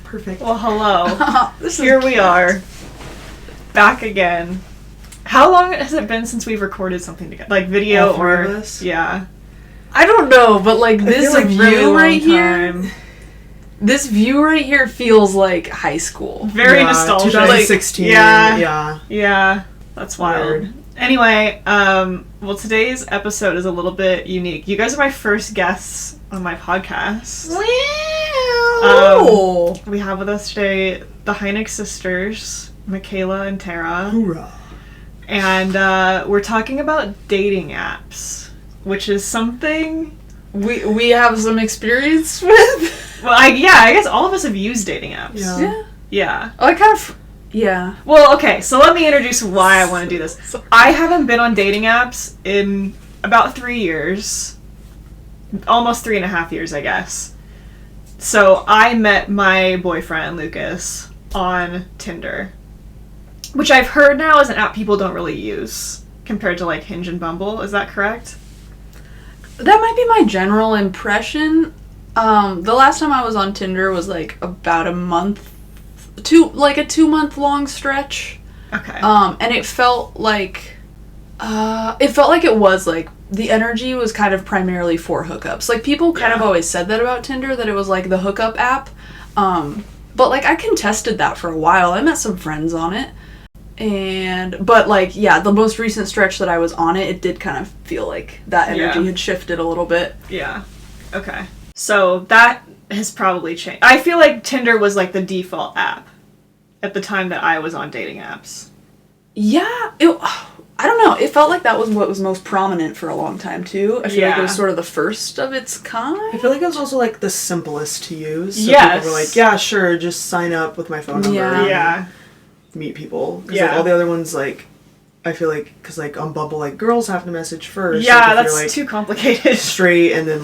Perfect. Well, hello. Here we are. Back again. How long has it been since we've recorded something together? Like video All three or... of us? Yeah. I don't know, but like this really view right time. here... This view right here feels like high school. Very nostalgic. 2016. Like, yeah. That's wild. Weird. Anyway, well, today's episode is a little bit unique. You guys are my first guests on my podcast. Wow! We have with us today the Heineck sisters, Mikayla and Tera. Hoorah. And we're talking about dating apps, which is something... We have some experience with. Well, I guess all of us have used dating apps. Yeah. Oh, I kind of... Yeah. Well, okay, so let me introduce why I want to do this. I haven't been on dating apps in about 3 years. Almost 3.5 years, I guess. So I met my boyfriend, Lucas, on Tinder. Which I've heard now is an app people don't really use compared to like Hinge and Bumble. Is that correct? That might be my general impression. The last time I was on Tinder was like about a month, a 2-month long stretch. Okay. And it felt like it was like the energy was kind of primarily for hookups. Like people kind of always said that about Tinder, that it was like the hookup app. But like I contested that for a while. I met some friends on it. But like, yeah, the most recent stretch that I was on it did kind of feel like that energy had shifted a little bit. Yeah. Okay. So that has probably changed. I feel like Tinder was like the default app at the time that I was on dating apps. Yeah. I don't know. It felt like that was what was most prominent for a long time too. I feel like it was sort of the first of its kind. I feel like it was also like the simplest to use. So yes. people were like, yeah, sure, just sign up with my phone number. Yeah. Meet people. Because like all the other ones, like, I feel like, because like on Bumble, like girls have to message first. Yeah, like, that's you're, like, too complicated. Straight, and then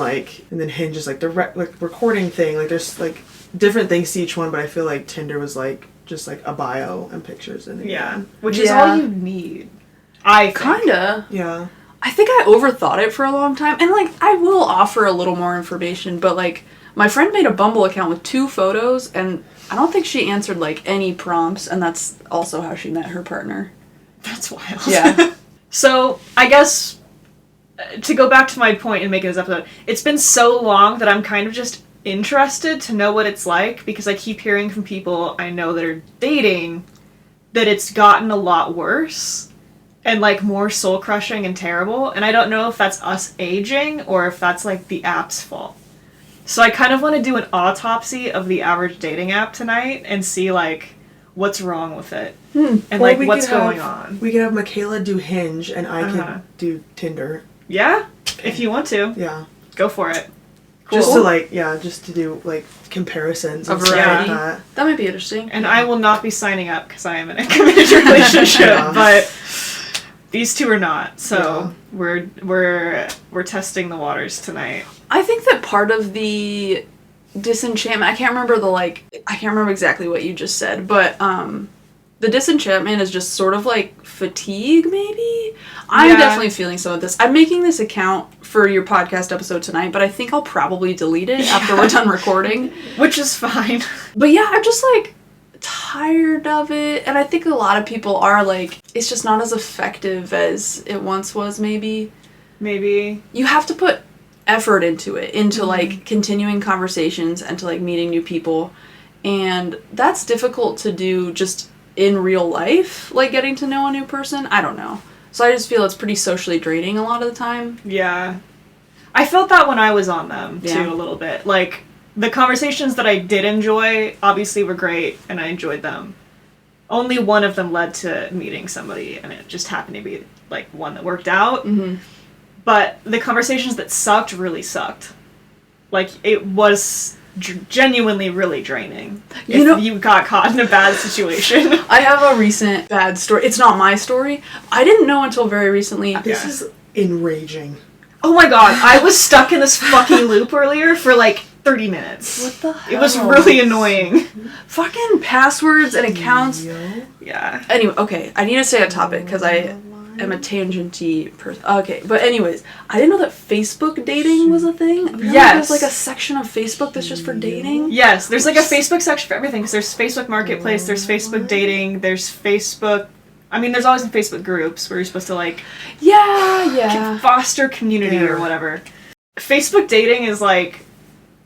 Hinge is like the recording thing. Like there's like different things to each one, but I feel like Tinder was like just like a bio and pictures and which is all you need. I think. Kinda. Yeah. I think I overthought it for a long time, and like I will offer a little more information, but like my friend made a Bumble account with 2 photos, and I don't think she answered like any prompts, and that's also how she met her partner. That's wild. Yeah. So I guess to go back to my point in making this episode, it's been so long that I'm kind of just interested to know what it's like, because I keep hearing from people I know that are dating that it's gotten a lot worse and like more soul crushing and terrible, and I don't know if that's us aging or if that's like the app's fault. So I kind of want to do an autopsy of the average dating app tonight and see like what's wrong with it and like what's going on. We could have Mikayla do Hinge and I could do Tinder. Yeah? If you want to. Yeah. Go for it. Cool. Just to do like comparisons A and stuff variety. like that. That might be interesting. And I will not be signing up because I am in a committed relationship, but these two are not. So we're testing the waters tonight. I think that part of the disenchantment, I can't remember exactly what you just said, but the disenchantment is just sort of like fatigue, maybe? I'm definitely feeling some of this. I'm making this account for your podcast episode tonight, but I think I'll probably delete it after we're done recording. Which is fine. But yeah, I'm just like tired of it, and I think a lot of people are like, it's just not as effective as it once was, maybe. You have to put effort into it, into like continuing conversations and to like meeting new people, and that's difficult to do just in real life, like getting to know a new person. I don't know, so I just feel it's pretty socially draining a lot of the time. I felt that when I was on them too, a little bit. Like the conversations that I did enjoy obviously were great and I enjoyed them. Only one of them led to meeting somebody, and it just happened to be like one that worked out. But the conversations that sucked really sucked. Like, it was genuinely really draining if you got caught in a bad situation. I have a recent bad story. It's not my story. I didn't know until very recently. This is enraging. Oh my god, I was stuck in this fucking loop earlier for like 30 minutes. What the hell? It was really annoying. Fucking passwords and accounts. Yeah. Anyway, okay, I need to say a topic, because am a tangenty person. Okay, but anyways, I didn't know that Facebook dating was a thing. Apparently Yes. there's like a section of Facebook that's just for dating. Yes, there's like a Facebook section for everything, because there's Facebook Marketplace, there's Facebook dating, there's Facebook... I mean, there's always in Facebook groups where you're supposed to, like... Yeah. foster community or whatever. Facebook dating is, like...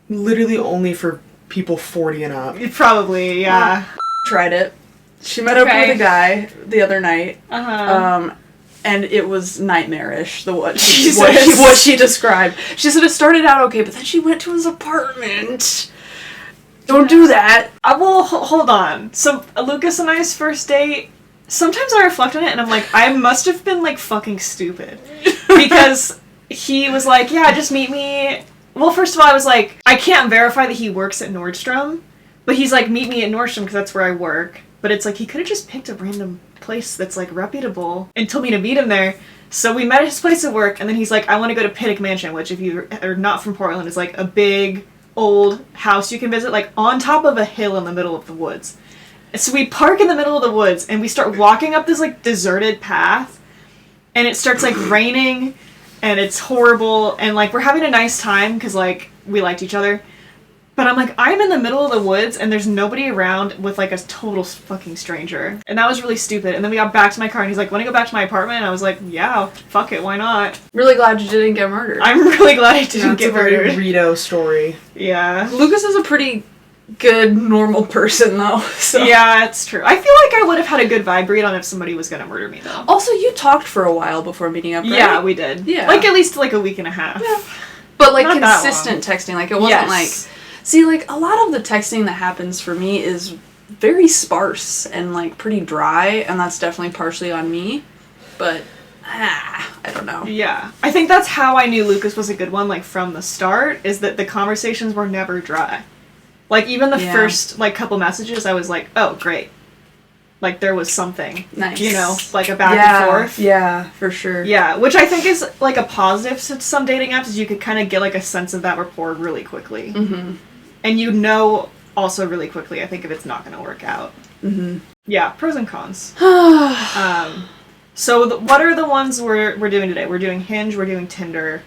literally only for people 40 and up. Probably, yeah. Tried it. She met up with a guy the other night. Uh-huh. And it was nightmarish, what she described. She said it started out okay, but then she went to his apartment. Don't do that. Well, hold on. So, Lucas and I's first date, sometimes I reflect on it and I'm like, I must have been, like, fucking stupid. Because he was like, yeah, just meet me. Well, first of all, I was like, I can't verify that he works at Nordstrom. But he's like, meet me at Nordstrom because that's where I work. But it's like, he could have just picked a random place that's, like, reputable and told me to meet him there. So we met at his place of work, and then he's like, I want to go to Pittock Mansion, which, if you are not from Portland, is, like, a big, old house you can visit, like, on top of a hill in the middle of the woods. And so we park in the middle of the woods, and we start walking up this, like, deserted path, and it starts, like, raining, and it's horrible, and, like, we're having a nice time, because, like, we liked each other. But I'm like, I'm in the middle of the woods, and there's nobody around with, like, a total fucking stranger. And that was really stupid. And then we got back to my car, and he's like, want to go back to my apartment? And I was like, yeah, fuck it, why not? Really glad you didn't get murdered. I'm really glad I didn't get murdered. It's a very Rito story. Yeah. Lucas is a pretty good, normal person, though. So. Yeah, it's true. I feel like I would have had a good vibe read on if somebody was going to murder me, though. Also, you talked for a while before meeting up, right? Yeah, we did. Yeah. Like, at least, like, a week and a half. Yeah. But, like, Not consistent texting. Like, it wasn't like... See, like, a lot of the texting that happens for me is very sparse and, like, pretty dry, and that's definitely partially on me. But, I don't know. Yeah. I think that's how I knew Lucas was a good one, like, from the start, is that the conversations were never dry. Like, even the first, like, couple messages, I was like, oh, great. Like, there was something. Nice. You know, like a back and forth. Yeah, for sure. Yeah, which I think is, like, a positive to some dating apps, is you could kind of get, like, a sense of that rapport really quickly. Mm-hmm. And you know also really quickly, I think, if it's not going to work out. Mm-hmm. Yeah, pros and cons. So what are the ones we're doing today? We're doing Hinge, we're doing Tinder.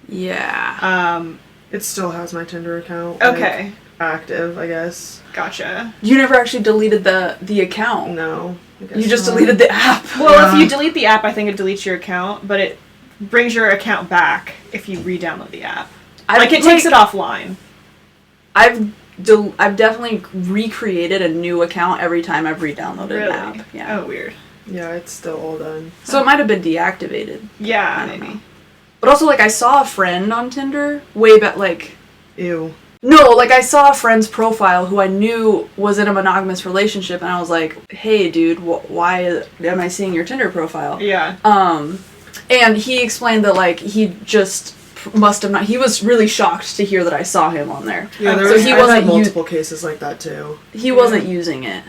Yeah. It still has my Tinder account. Okay. Like, active, I guess. Gotcha. You never actually deleted the account. No. You just deleted the app. Well, if you delete the app, I think it deletes your account, but it brings your account back if you re-download the app. It takes it offline. I've definitely recreated a new account every time I've re-downloaded an app. Yeah. Oh, weird. Yeah, it's still all done. So it might have been deactivated. Yeah, maybe. know. But also, like, I saw a friend on Tinder way back, like... Ew. No, like, I saw a friend's profile who I knew was in a monogamous relationship, and I was like, hey, dude, why am I seeing your Tinder profile? Yeah. And he explained that, like, he just... must have not. He was really shocked to hear that I saw him on there. Yeah, he wasn't had multiple cases like that too. He wasn't using it.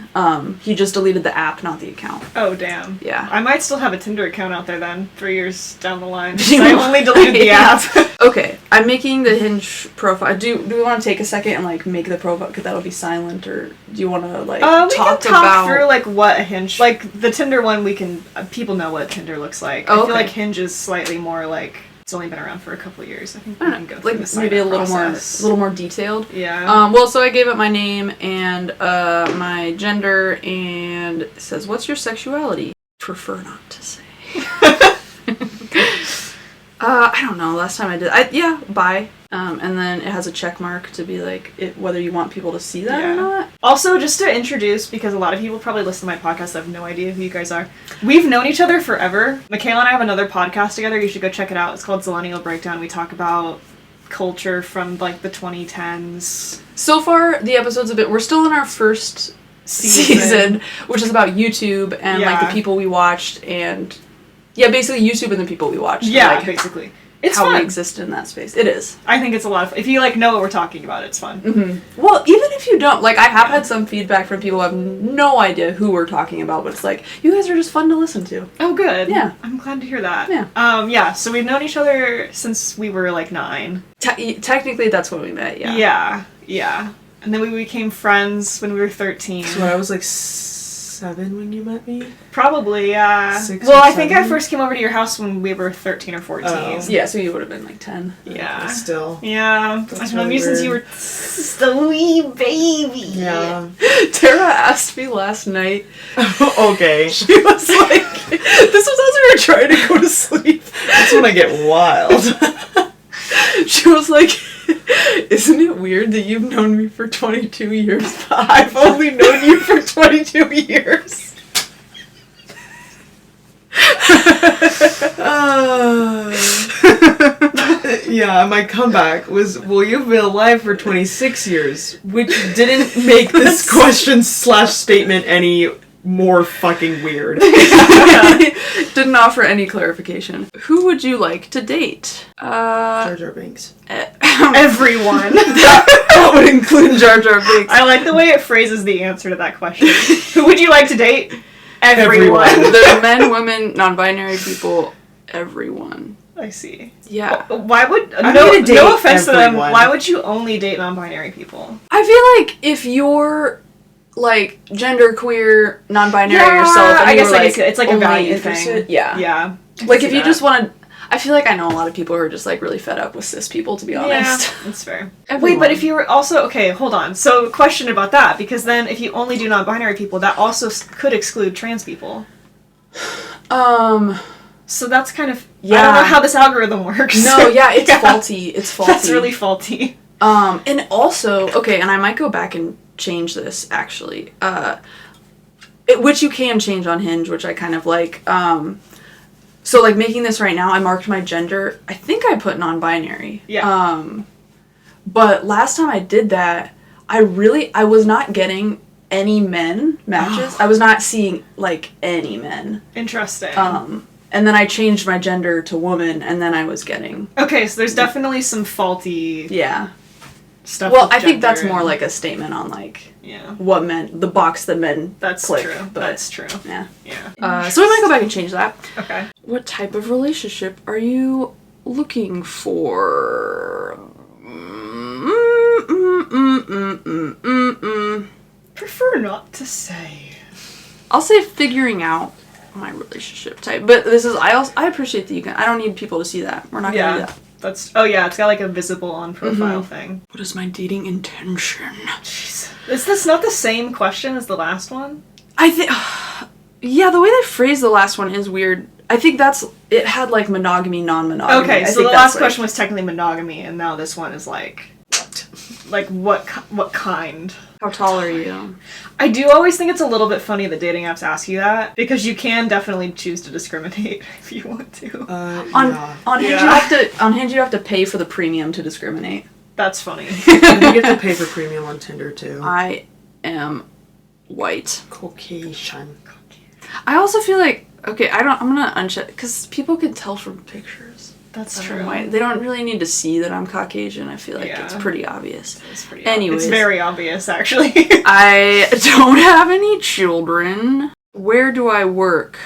He just deleted the app, not the account. Oh damn. Yeah. I might still have a Tinder account out there then, 3 years down the line. I only deleted the app. Okay, I'm making the Hinge profile. Do we want to take a second and like make the profile? Because that'll be silent, or do you want to like we can talk through like what a Hinge, like the Tinder one. We can people know what Tinder looks like. I feel like Hinge is slightly more like. It's only been around for a couple of years. I think we can go through the maybe a little more detailed. Yeah. Well, so I gave it my name and my gender, and it says, "What's your sexuality?" Prefer not to say. I don't know. Last time I did, bi. And then it has a check mark to be like whether you want people to see that or not. Also, just to introduce, because a lot of people probably listen to my podcast that have no idea who you guys are. We've known each other forever. Mikayla and I have another podcast together. You should go check it out. It's called Zillennial Breakdown. We talk about culture from like the 2010s. So far, the episodes we're still in our first season, which is about YouTube and like the people we watched and basically YouTube and the people we watched. Yeah, like, basically. It's how fun. we exist in that space. It is. I think it's a lot of fun. If you like know what we're talking about, it's fun. Mm-hmm. Well, even if you don't, like I have had some feedback from people who have no idea who we're talking about, but it's like, you guys are just fun to listen to. Oh, good. Yeah. I'm glad to hear that. Yeah. So we've known each other since we were like 9. Technically, that's when we met, Yeah. And then we became friends when we were 13. So I was like 7 when you met me? Probably, yeah. 6 well, or I think I 7? first came over to your house when we were 13 or 14. Oh. Yeah, so you would have been like 10. Yeah. Still. Yeah. That's I've known really you since you weird. were just a wee baby. Yeah. Tara asked me last night. Okay. She was like, this was as we were trying to go to sleep. That's when I get wild. She was like, isn't it weird that you've known me for 22 years, but I've only known you for 22 years? Yeah, my comeback was, well, you've been alive for 26 years, which didn't make this question / statement any more fucking weird. Didn't offer any clarification. Who would you like to date? Jar Jar Binks. Everyone. That would include Jar Jar Binks. I like the way it phrases the answer to that question. Who would you like to date? Everyone. There's men, women, non-binary people, everyone. I see. Yeah. Why would I'm gonna date no offense to them? everyone. Why would you only date non-binary people? I feel like if you're like genderqueer, non-binary yourself, and I guess you're, like it's like a only value interested- thing. Yeah. Yeah. Like if you just want to, I feel like I know a lot of people who are just like really fed up with cis people, to be honest. Yeah, that's fair. Everyone. Wait, but if you were also okay, hold on. So, question about that, because then if you only do non-binary people, that also could exclude trans people. So that's kind of I don't know how this algorithm works. No, yeah, it's faulty. It's faulty. That's really faulty. And also, okay, and I might go back and change this actually. Which you can change on Hinge, which I kind of like. So like making this right now, I marked my gender. I think I put non-binary. Yeah. But last time I did that, I was not getting any men matches. I was not seeing like any men. Interesting. And then I changed my gender to woman, and then I was getting. Okay, so there's definitely some faulty stuff. Well, with I think that's gender more and- like a statement on like Yeah. what men, the box that men That's click. true. But, That's true. Yeah. Yeah. So we might go back and change that. Okay. What type of relationship are you looking for? Prefer not to say. I'll say figuring out my relationship type, but this is I appreciate that you can. I don't need people to see that. We're not gonna do that. That's it's got like a visible on profile thing. What is my dating intention? Jeez. Is this not the same question as the last one? I think, yeah, the way they phrased the last one is weird. I think it had like monogamy, non-monogamy. Okay, I so think the that's, last like, question was technically monogamy, and now this one is like, what kind? How tall are you? I do always think it's a little bit funny that dating apps ask you that, because you can definitely choose to discriminate if you want to. On Hinge you have to pay for the premium to discriminate. That's funny. I think you have to pay for premium on Tinder too. I am white. Caucasian. I also feel like, okay, I'm gonna uncheck, because people can tell from pictures. That's that true. I'm white. They don't really need to see that I'm Caucasian. I feel like it's pretty obvious. It's pretty Anyways. It's very obvious, actually. I don't have any children. Where do I work?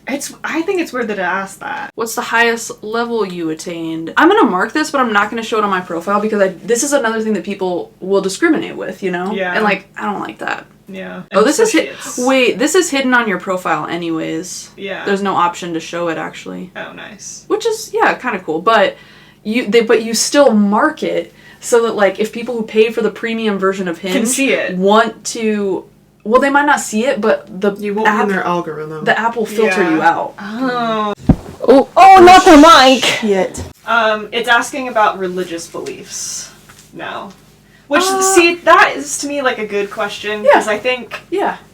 I think it's weird that it asked that. What's the highest level you attained? I'm gonna mark this, but I'm not gonna show it on my profile because this is another thing that people will discriminate with, you know? Yeah. And like, I don't like that. Yeah. Oh, this is Wait. this is hidden on your profile anyways. Yeah. There's no option to show it actually. Oh, nice. Which is kind of cool, but you still mark it so that like if people who pay for the premium version of Hinge can see it. Want to, well, they might not see it, but you won't be in their algorithm. The app will filter you out. Oh. Oh, not the mic. Shit. It's asking about religious beliefs now. Which, see, that is to me like a good question. Because I think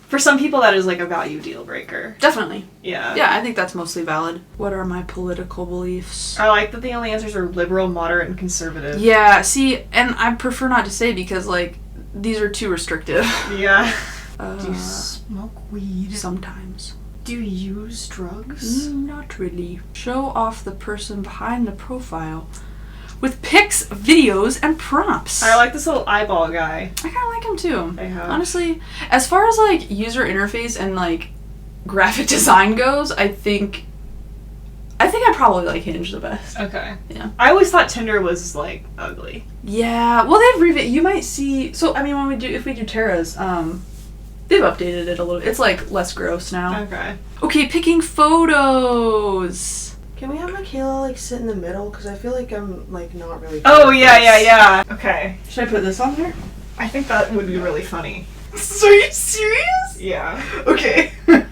for some people that is like a value deal breaker. Definitely. Yeah. Yeah, I think that's mostly valid. What are my political beliefs? I like that the only answers are liberal, moderate, and conservative. Yeah, see, and I prefer not to say because like these are too restrictive. Yeah. Do you smoke weed? Sometimes. Do you use drugs? Not really. Show off the person behind the profile with pics, videos, and prompts. I like this little eyeball guy. I kind of like him too. I have. Honestly, as far as like user interface and like graphic design goes, I think I probably like Hinge the best. Okay. Yeah. I always thought Tinder was like ugly. Yeah. Well, they've you might see. So I mean, if we do Tera's, They've updated it a little. It's like less gross now. Okay. Okay, picking photos. Can we have Mikayla like sit in the middle? Because I feel like I'm like not really. Oh yeah. Okay. Should I put this on there? I think that would be really funny. So are you serious? Yeah. Okay. Ew.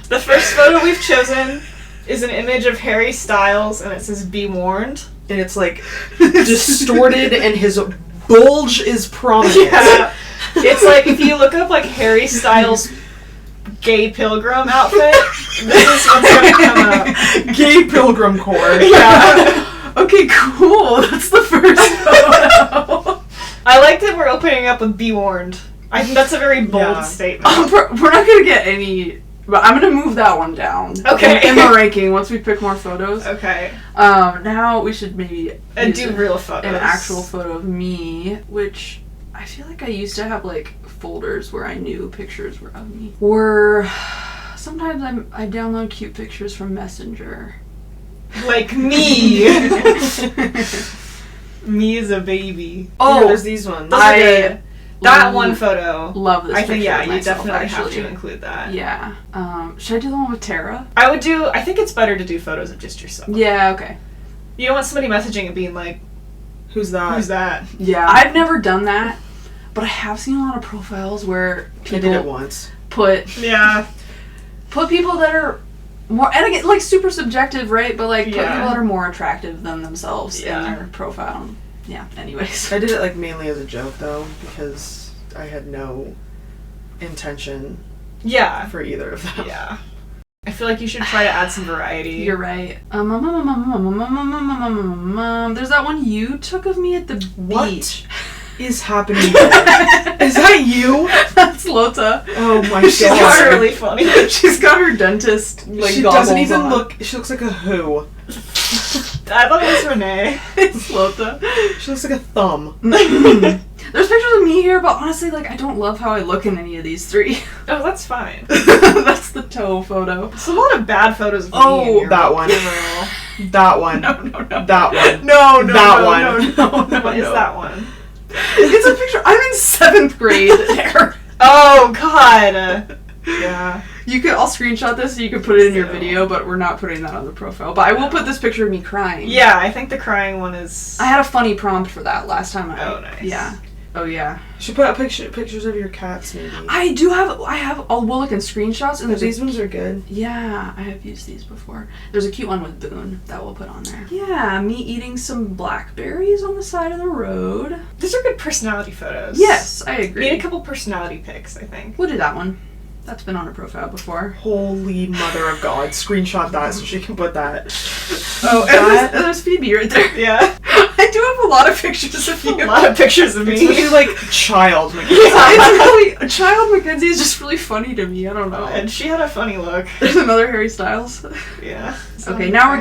The first photo we've chosen is an image of Harry Styles, and it says "Be warned." And it's like distorted, and his bulge is prominent. Yeah. It's like if you look up like Harry Styles gay pilgrim outfit, this is what's gonna come up. Gay pilgrim core. Yeah. Okay, cool. That's the first photo. I like that we're opening up with "Be warned." I think that's a very bold statement. We're not gonna get any. But I'm gonna move that one down. Okay. In the ranking once we pick more photos. Okay. Now we should maybe do real photos. An actual photo of me, which I feel like I used to have like folders where I knew pictures were of me. Or sometimes I download cute pictures from Messenger. Like me. Me as a baby. Oh, yeah, there's these ones. That one photo. Love this. I think picture of you myself, definitely actually have to include that. Yeah. Should I do the one with Tera? I think it's better to do photos of just yourself. Yeah. Okay. You don't want somebody messaging and being like, "Who's that? Who's that?" Yeah. I've never done that, but I have seen a lot of profiles where people did it once. Put people that are more, and again, like super subjective, right? But like put people that are more attractive than themselves in their profile. Yeah, anyways. I did it like mainly as a joke though, because I had no intention for either of them. Yeah. I feel like you should try to add some variety. You're right. There's that one you took of me at the beach. What is happening here? Is that you? That's Lota. Oh my god. She's really funny. She's got her dentist like she doesn't even look, she looks like a who. I thought it was Renee. It's Lota. She looks like a thumb. There's pictures of me here, but honestly, like, I don't love how I look in any of these three. Oh, that's fine. That's the toe photo. It's a lot of bad photos of me. Oh, that one. That one. No. That one. No. That one. No. What is that one? It's a picture. I'm in 7th grade there. Oh, God. Yeah. I'll screenshot this so you can put it in your video, but we're not putting that on the profile. But I will put this picture of me crying. Yeah, I think the crying one is... I had a funny prompt for that last time. Oh, nice. Yeah. Oh, yeah. You should put up pictures of your cats, maybe. I have all look and screenshots. And these ones are good. Yeah, I have used these before. There's a cute one with Boone that we'll put on there. Yeah, me eating some blackberries on the side of the road. These are good personality photos. Yes, I agree. Need a couple personality pics, I think. We'll do that one. That's been on a profile before. Holy mother of God. Screenshot that so she can put that. Oh, and there's Phoebe right there. Yeah. I do have a lot of pictures of you. A lot of pictures of me. Especially like child McKenzie. It's really, child McKenzie is just really funny to me. I don't know. And she had a funny look. There's another Harry Styles. Yeah. Okay, now we're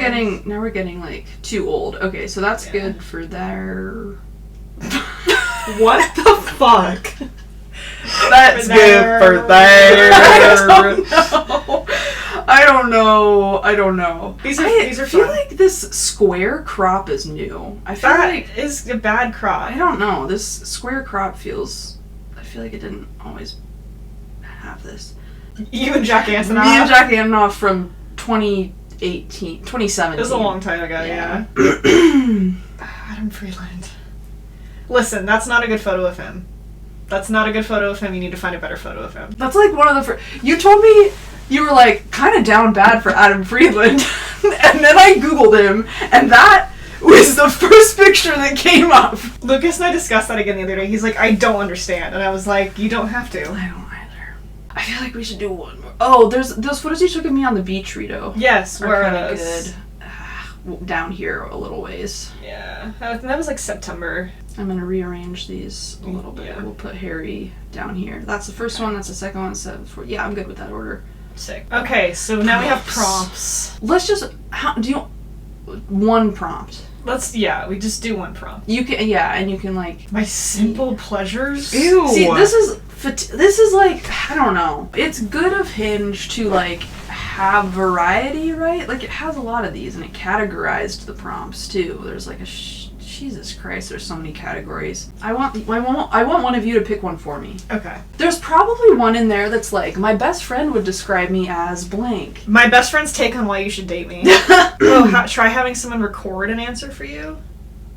getting like too old. Okay, so that's good for there. What the fuck? That's good for there. I don't know. These are I feel fun. like this square crop is new. I feel like is a bad crop. I don't know. This square crop feels. I feel like it didn't always have this. You and Jack Antonoff. Me and Jack Antonoff from 2017. It was a long time ago. Yeah. Adam Freeland. Listen, that's not a good photo of him. That's not a good photo of him. You need to find a better photo of him. That's like one of the you told me you were like kind of down bad for Adam Freeland, and then I googled him, and that was the first picture that came up. Lucas and I discussed that again the other day. He's like, I don't understand, and I was like, you don't have to. I don't either. I feel like we should do one more. Oh, there's those photos you took of me on the beach, Rito. Yes, are where kind of good. Down here a little ways. Yeah, that was like September. I'm gonna rearrange these a little bit. We'll put Harry down here. That's the first one. That's the second one. Yeah, I'm good with that order. Sick. Okay, so now we have prompts. Let's just one prompt. We just do one prompt. You can and you can like my simple pleasures. Ew. See, this is like I don't know. It's good of Hinge to like have variety, right? Like it has a lot of these, and it categorized the prompts too. There's like a Jesus Christ, there's so many categories. I want one of you to pick one for me. Okay. There's probably one in there that's like, my best friend would describe me as blank. My best friend's take on why you should date me. Try having someone record an answer for you?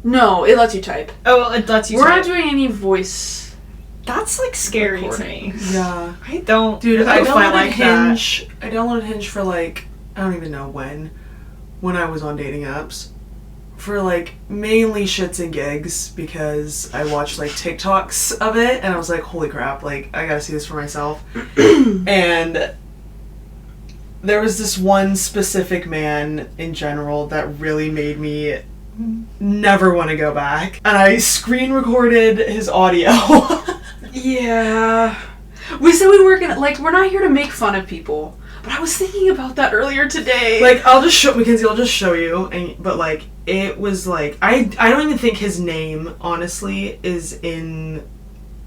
No, it lets you type. Oh, it lets you We're type. not doing any voice. That's like scary recording. To me. Yeah. I don't. Dude, I downloaded like Hinge. I downloaded Hinge for like, I don't even know when I was on dating apps. For like mainly shits and gigs, because I watched like TikToks of it and I was like, holy crap, like I gotta see this for myself. And there was this one specific man in general that really made me never want to go back. And I screen recorded his audio. Yeah. We said we were gonna, like, we're not here to make fun of people. But I was thinking about that earlier today. Like, I'll just show you, but like, it was like, I don't even think his name, honestly, is in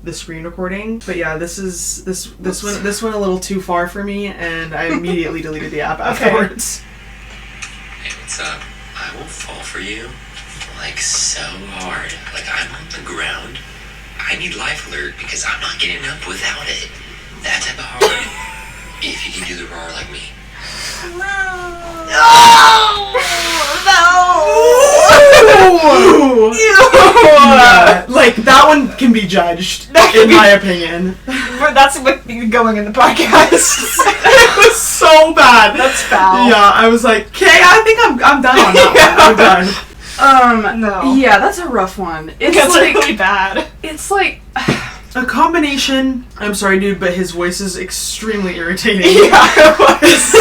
the screen recording. But yeah, this went a little too far for me, and I immediately deleted the app afterwards. Hey, what's up? I will fall for you, like, so hard. Like, I'm on the ground. I need life alert because I'm not getting up without it. That type of hard. If you can do the roar like me. No! Yeah, like, that one can be judged, in my opinion. That's what going in the podcast. It was so bad. That's foul. Yeah, I was like, okay, I think I'm done on that one. I'm done. No. Yeah, that's a rough one. It's that's like, really bad. It's like... A combination. I'm sorry, dude, but his voice is extremely irritating. Yeah, it was.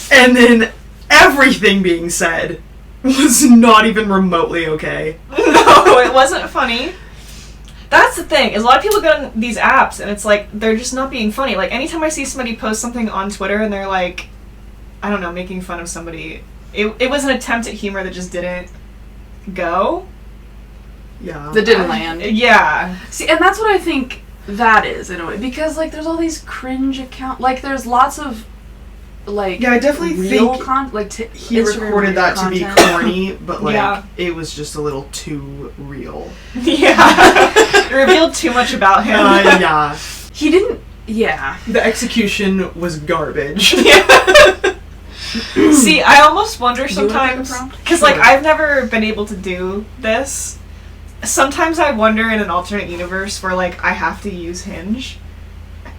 And then everything being said was not even remotely okay. No, it wasn't funny. That's the thing, is a lot of people go on these apps and it's like, they're just not being funny. Like, anytime I see somebody post something on Twitter and they're like, I don't know, making fun of somebody, it was an attempt at humor that just didn't go. Yeah. That didn't land. Yeah. See, and that's what I think that is, in a way. Because, like, there's all these cringe accounts. Like, there's lots of, like, yeah, I definitely real think he recorded that to be corny, but, like, it was just a little too real. Yeah. It revealed too much about him. Yeah. He didn't... Yeah. The execution was garbage. Yeah. See, I almost wonder sometimes... Because, like, Sure. I've never been able to do this. Sometimes I wonder in an alternate universe where, like, I have to use Hinge,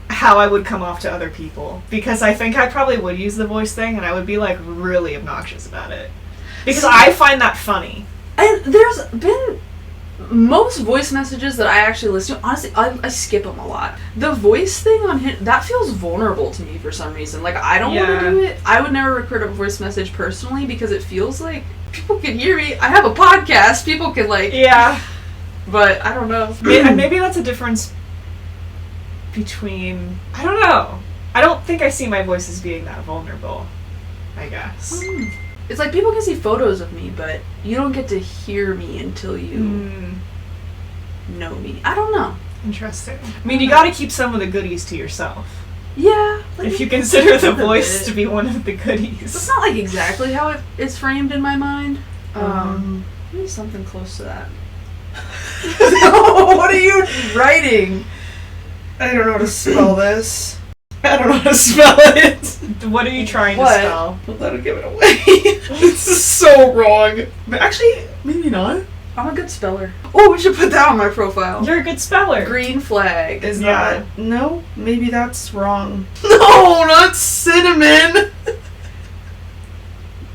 how I would come off to other people. Because I think I probably would use the voice thing, and I would be, like, really obnoxious about it. Because I find that funny. And there's been... Most voice messages that I actually listen to, honestly, I skip them a lot. The voice thing on Hinge, that feels vulnerable to me for some reason. Like, I don't want to do it. I would never record a voice message personally because it feels like people can hear me. I have a podcast. People can, like... Yeah. But, I don't know. Maybe that's a difference between... I don't know. I don't think I see my voice as being that vulnerable, I guess. It's like people can see photos of me, but you don't get to hear me until you know me. I don't know. Interesting. I mean, you gotta keep some of the goodies to yourself. Yeah. If you consider the voice to be one of the goodies. It's not like exactly how it's framed in my mind. Maybe something close to that. What are you writing? I don't know how to spell this. I don't know how to spell it. What are you trying to spell? Well, that'll give it away. This is so wrong. But actually, maybe not. I'm a good speller. Oh, we should put that on my profile. You're a good speller. Green flag. Is that... No? Maybe that's wrong. No, not cinnamon!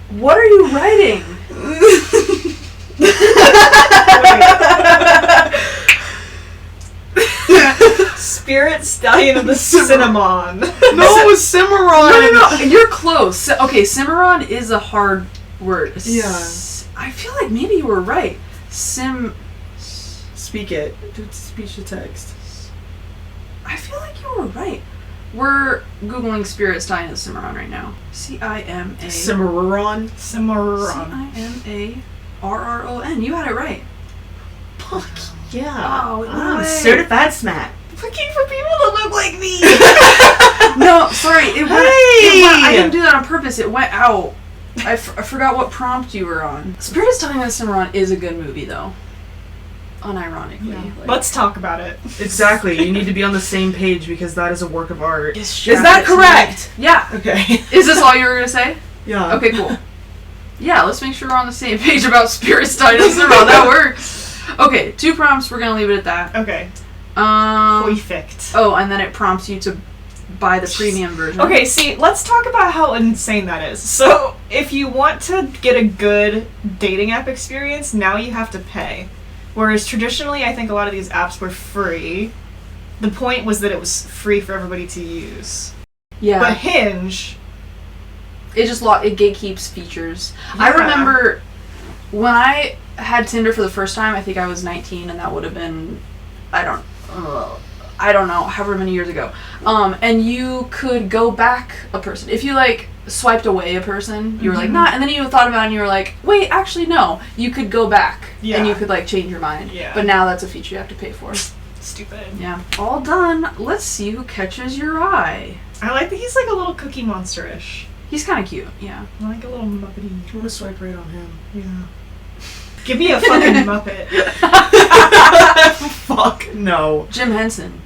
What are you writing? Spirit Stallion of the Cinnamon. No, it was Cimarron. No, you're close. Okay, Cimarron is a hard word. Yeah. I feel like maybe you were right. Speak it. Do speech to text. I feel like you were right. We're Googling Spirit Stallion of Cimarron right now. C-I-M-A... Cimarron? Cimarron. C-I-M-A-R-R-O-N. You had it right. Fuck yeah. Oh, I'm certified smart. Looking for people that look like me. No, sorry. It went, I didn't do that on purpose. It went out. I forgot what prompt you were on. Spirit Stallion of Cimarron is a good movie, though. unironically. Yeah. Like, Let's talk about it. Exactly. You need to be on the same page because that is a work of art. is that correct? Yeah. Okay. Is this all you were gonna say? Yeah. Okay, cool. Yeah, let's make sure we're on the same page about spirit studies and how that works. Okay, 2 prompts. We're gonna leave it at that. Okay. Perfect. Oh, and then it prompts you to buy the premium version. Okay, see, let's talk about how insane that is. So, if you want to get a good dating app experience, now you have to pay. Whereas traditionally, I think a lot of these apps were free. The point was that it was free for everybody to use. Yeah. But Hinge... It just it gatekeeps features. Yeah. I remember when I had Tinder for the first time, I think I was 19, and that would have been, I don't know, however many years ago. And you could go back a person. If you, like, swiped away a person, you were like, nah, and then you thought about it and you were like, wait, actually, no. You could go back, and you could, like, change your mind. Yeah. But now that's a feature you have to pay for. Stupid. Yeah. All done. Let's see who catches your eye. I like that he's, like, a little Cookie Monster-ish. He's kind of cute, yeah. I like a little Muppety. I'm gonna swipe right on him. Yeah. Give me a fucking Muppet. Fuck no. Jim Henson.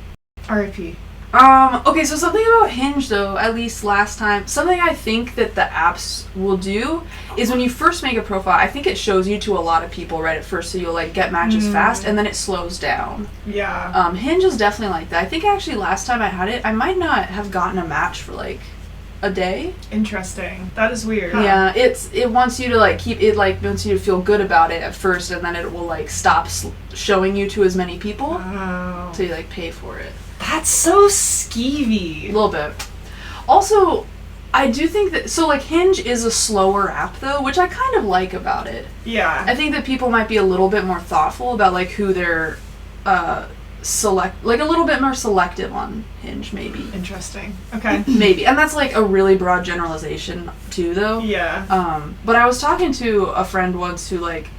R.I.P. Okay, so something about Hinge, though, at least last time, something I think that the apps will do is when you first make a profile, I think it shows you to a lot of people right at first, so you'll, like, get matches fast, and then it slows down. Yeah. Hinge is definitely like that. I think actually last time I had it, I might not have gotten a match for, like, a day. Interesting. That is weird. Yeah, it wants you to, like, keep it, like, wants you to feel good about it at first, and then it will, like, stop showing you to as many people until you, like, pay for it. That's so skeevy. A little bit. Also, I do think that, so, like, Hinge is a slower app, though, which I kind of like about it. Yeah. I think that people might be a little bit more thoughtful about, like, who they're, like, a little bit more selective on Hinge, maybe. Interesting. Okay. Maybe. And that's, like, a really broad generalization, too, though. Yeah. But I was talking to a friend once who, like,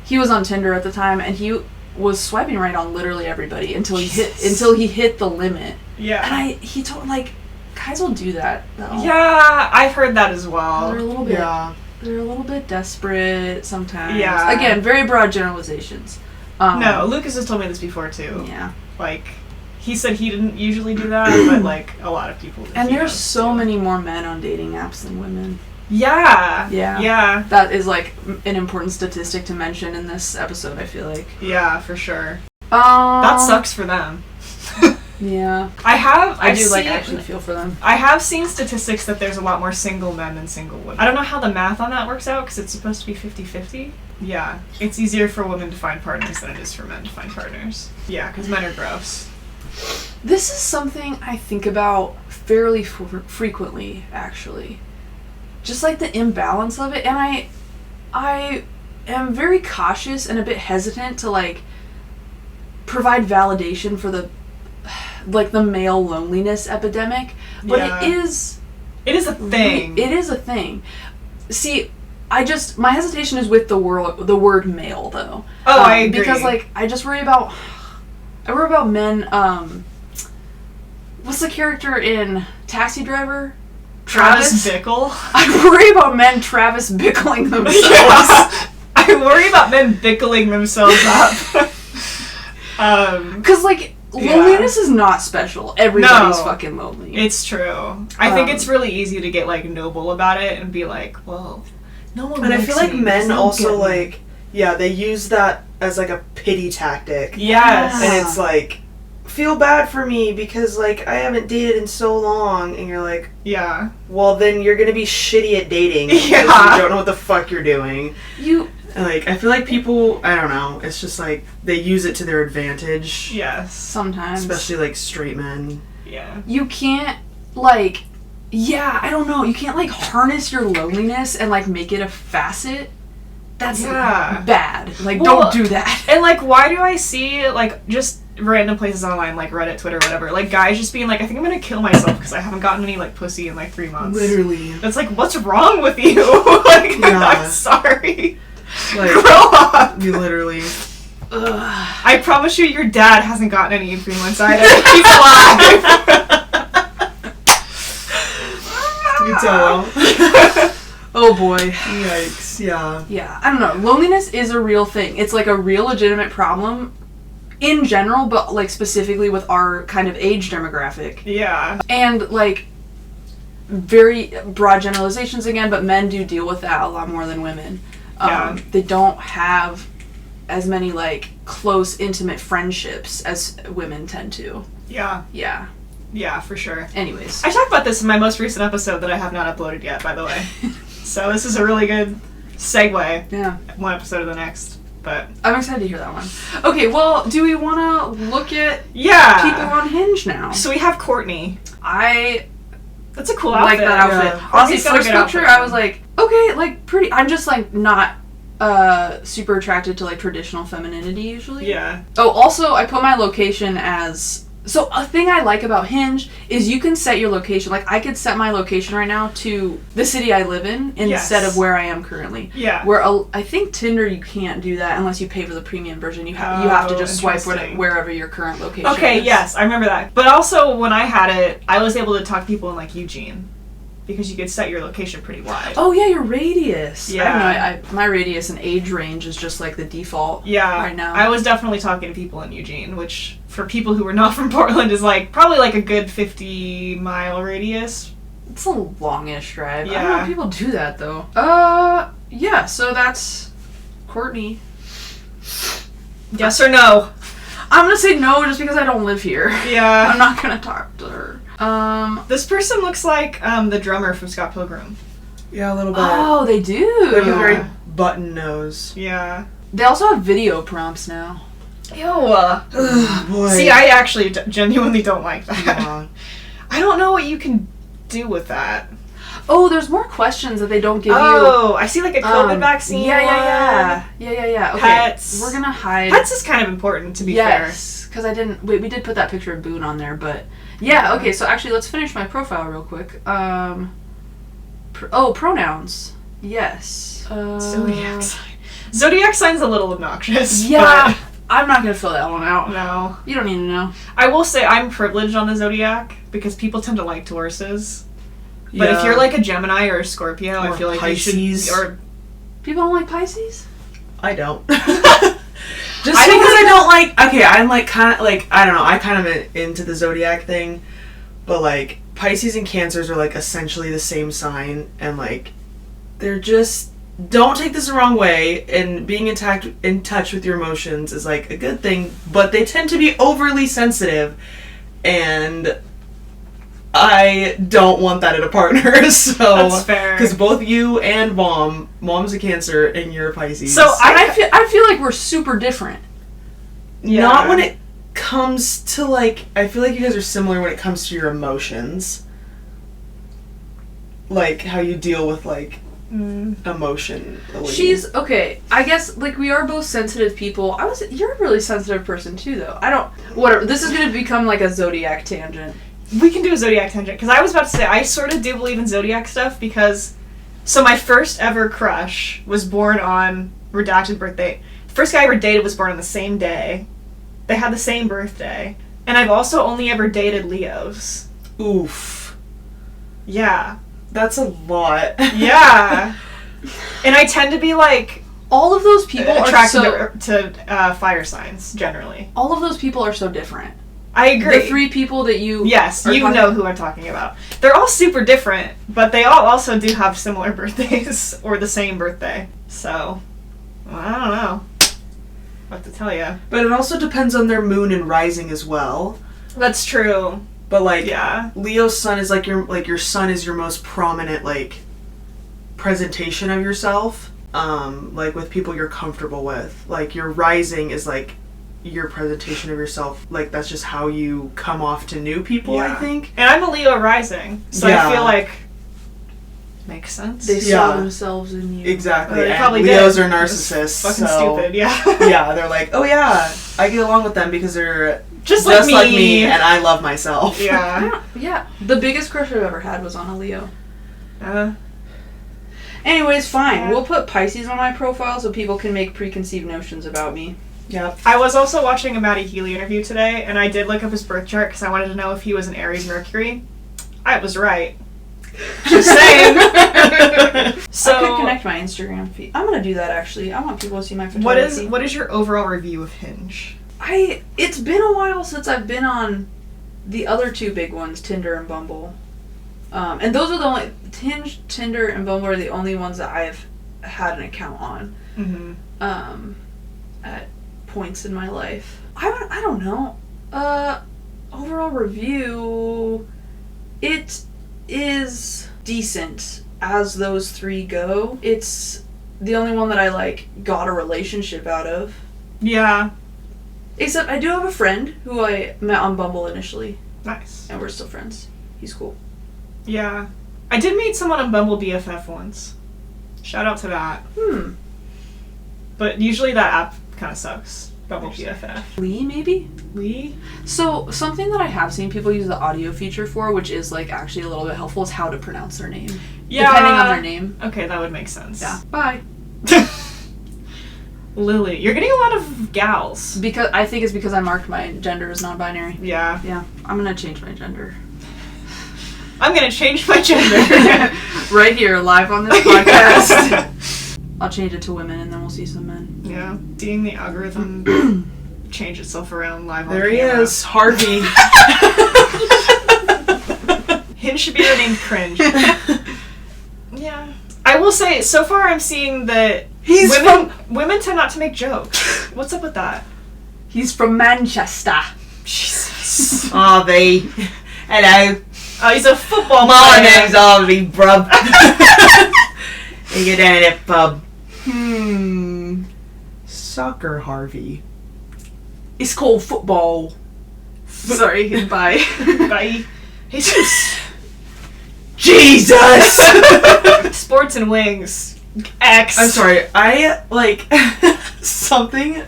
he was on Tinder at the time, and he was swiping right on literally everybody until he hit the limit. Yeah. And he told, like, guys will do that, though. Yeah, I've heard that as well. They're a little bit, they're a little bit desperate sometimes. Yeah. Again, very broad generalizations. No, Lucas has told me this before, too. Yeah. Like, he said he didn't usually do that, but, like, a lot of people do. And there's so many more men on dating apps than women. Yeah. Yeah. Yeah. That is, like, an important statistic to mention in this episode, I feel like. Yeah, for sure. That sucks for them. Yeah. I do actually feel for them. I have seen statistics that there's a lot more single men than single women. I don't know how the math on that works out because it's supposed to be 50-50. Yeah. It's easier for women to find partners than it is for men to find partners. Yeah, because men are gross. This is something I think about fairly frequently, actually. Just, like, the imbalance of it. And I am very cautious and a bit hesitant to, like, provide validation for the male loneliness epidemic. But Yeah. it is a thing. It is a thing. See, my hesitation is with the word male, though. Oh, I agree. Because, like, I worry about men, what's the character in Taxi Driver? Travis Bickle. I worry about men Travis Bickling themselves. Yeah. I worry about men bickling themselves up. Because, like, loneliness is not special. Everybody's fucking lonely. It's true. I think it's really easy to get, like, noble about it and be like, well, no one And likes I feel like me, men don't also, get me. like, yeah, they use that as, like, a pity tactic. Yes. And it's like, feel bad for me because, like, I haven't dated in so long. And you're like, yeah. well, then you're gonna be shitty at dating because you don't know what the fuck you're doing. Like, I feel like people, I don't know, it's just like, they use it to their advantage. Yes. Sometimes. Especially, like, straight men. Yeah. You can't, like, I don't know, you can't, like, harness your loneliness and, like, make it a facet. That's bad. Like, don't do that. And, like, why do I see, like, just random places online, like Reddit, Twitter, whatever, like, guys just being like, I think I'm gonna kill myself because I haven't gotten any, like, pussy in, like, 3 months. Literally. It's like, what's wrong with you? Like, I'm sorry. Like, grow up. You literally. I promise you, your dad hasn't gotten any in 3 months either. He's alive. You tell. Oh Oh boy. Yikes, yeah. Yeah, I don't know. Loneliness is a real thing. It's like a real legitimate problem in general, but like specifically with our kind of age demographic. Yeah. And like very broad generalizations again, but men do deal with that a lot more than women. They don't have as many like close, intimate friendships as women tend to. Yeah. Yeah. Yeah, for sure. Anyways. I talked about this in my most recent episode that I have not uploaded yet, by the way. So this is a really good segue. Yeah. One episode to the next. But I'm excited to hear that one. Okay, well, do we want to look at people on Hinge now? So we have Courtney. That's a cool outfit. Like that outfit. Yeah. Honestly, first picture, I was like, okay, like pretty. I'm just like not super attracted to like traditional femininity usually. Yeah. Oh, also, I put my location as... So a thing I like about Hinge is you can set your location. Like, I could set my location right now to the city I live in instead of where I am currently. Yeah. Where I think Tinder, you can't do that unless you pay for the premium version. You have to just swipe wherever your current location is. Okay, yes, I remember that. But also, when I had it, I was able to talk to people in, like, Eugene. Because you could set your location pretty wide. Oh, yeah, your radius. Yeah. I don't know, my radius and age range is just, like, the default right now. I was definitely talking to people in Eugene, which, for people who are not from Portland, is, like, probably, like, a good 50-mile radius. It's a longish drive. Yeah. I don't know if people do that, though. Yeah, so that's Courtney. Yes or no? I'm gonna say no just because I don't live here. Yeah. I'm not gonna talk to her. This person looks like the drummer from Scott Pilgrim. Yeah, a little bit. Oh, they do. They have a very button nose. Yeah. They also have video prompts now. Ew. Boy. See, I actually genuinely don't like that. Yeah. I don't know what you can do with that. Oh, there's more questions that they don't give you. Oh, I see like a COVID vaccine. Yeah. Okay, Pets. we're gonna hide. Pets is kind of important, to be fair. Yes, because I didn't... Wait, we did put that picture of Boone on there, but... Yeah, okay, so actually, let's finish my profile real quick. Pronouns. Yes. Zodiac sign. Zodiac sign's a little obnoxious. Yeah, but I'm not gonna fill that one out. No. You don't need to know. I will say I'm privileged on the Zodiac, because people tend to like Tauruses. But if you're like a Gemini or a Scorpio, or I feel like Pisces. you should... Or people don't like Pisces? I don't. Just because I don't like... Okay, I'm like kind of like... I don't know. I kind of into the Zodiac thing. But like Pisces and Cancers are like essentially the same sign. And like they're just... Don't take this the wrong way. And being in touch with your emotions is like a good thing. But they tend to be overly sensitive. And... I don't want that in a partner, so... That's fair. Because both you and Mom's a Cancer and you're a Pisces. So I feel like we're super different. Yeah. Not when it comes to, like... I feel like you guys are similar when it comes to your emotions. Like, how you deal with, like, emotion. She's... Okay, I guess, like, we are both sensitive people. You're a really sensitive person, too, though. Whatever. This is going to become, like, a Zodiac tangent. We can do a Zodiac tangent, because I was about to say, I sort of do believe in Zodiac stuff, because... So my first ever crush was born on redacted birthday. The first guy I ever dated was born on the same day. They had the same birthday. And I've also only ever dated Leos. Oof. Yeah. That's a lot. Yeah. And I tend to be, like... All of those people attracted to fire signs, generally. All of those people are so different. I agree. The three people that you... Yes, you know who I'm talking about. They're all super different, but they all also do have similar birthdays, or the same birthday. So, I don't know what to tell you. But it also depends on their moon and rising as well. That's true. But like, yeah. Leo's sun is like your sun is your most prominent like presentation of yourself. Like with people you're comfortable with. Like your rising is like your presentation of yourself, like that's just how you come off to new people, I think. And I'm a Leo rising, so I feel like makes sense. They saw themselves in you. Exactly. They probably Leos are narcissists. Fucking stupid, yeah. Yeah, they're like, oh yeah, I get along with them because they're just like me and I love myself. Yeah. Yeah. The biggest crush I've ever had was on a Leo. Anyways, fine. We'll put Pisces on my profile so people can make preconceived notions about me. Yep. I was also watching a Matty Healy interview today, and I did look up his birth chart because I wanted to know if he was an Aries Mercury. I was right. Just saying. So I could connect my Instagram feed. I'm gonna do that actually. I want people to see my photography. What is your overall review of Hinge? It's been a while since I've been on the other two big ones, Tinder and Bumble. And those are the only Hinge, Tinder, and Bumble are the only ones that I've had an account on. Mm-hmm. At points in my life. I don't know. Overall review, it is decent as those three go. It's the only one that I got a relationship out of. Yeah. Except I do have a friend who I met on Bumble initially. Nice. And we're still friends. He's cool. Yeah. I did meet someone on Bumble BFF once. Shout out to that. But usually that app kind of sucks. Bumble BFF. Lee, maybe? Lee? So, something that I have seen people use the audio feature for, which is actually a little bit helpful, is how to pronounce their name. Yeah. Depending on their name. Okay, that would make sense. Yeah. Bye. Lily. You're getting a lot of gals. I think it's because I marked my gender as non-binary. Yeah. Yeah. I'm gonna change my gender. I'm gonna change my gender. Right here, live on this podcast. I'll change it to women and then we'll see some men. Yeah. Seeing the algorithm change itself around live on There he camera. is, Harvey. Hinge should be renamed Cringe. Yeah. I will say, so far I'm seeing that women tend not to make jokes. What's up with that? He's from Manchester. Jesus. Harvey. Hello. Oh, he's a football My player. name's Harvey, bruv. You get down at the pub. Soccer, Harvey. It's called football. Sorry, bye. Bye. Jesus. Jesus! Sports and wings. X. I'm sorry, something,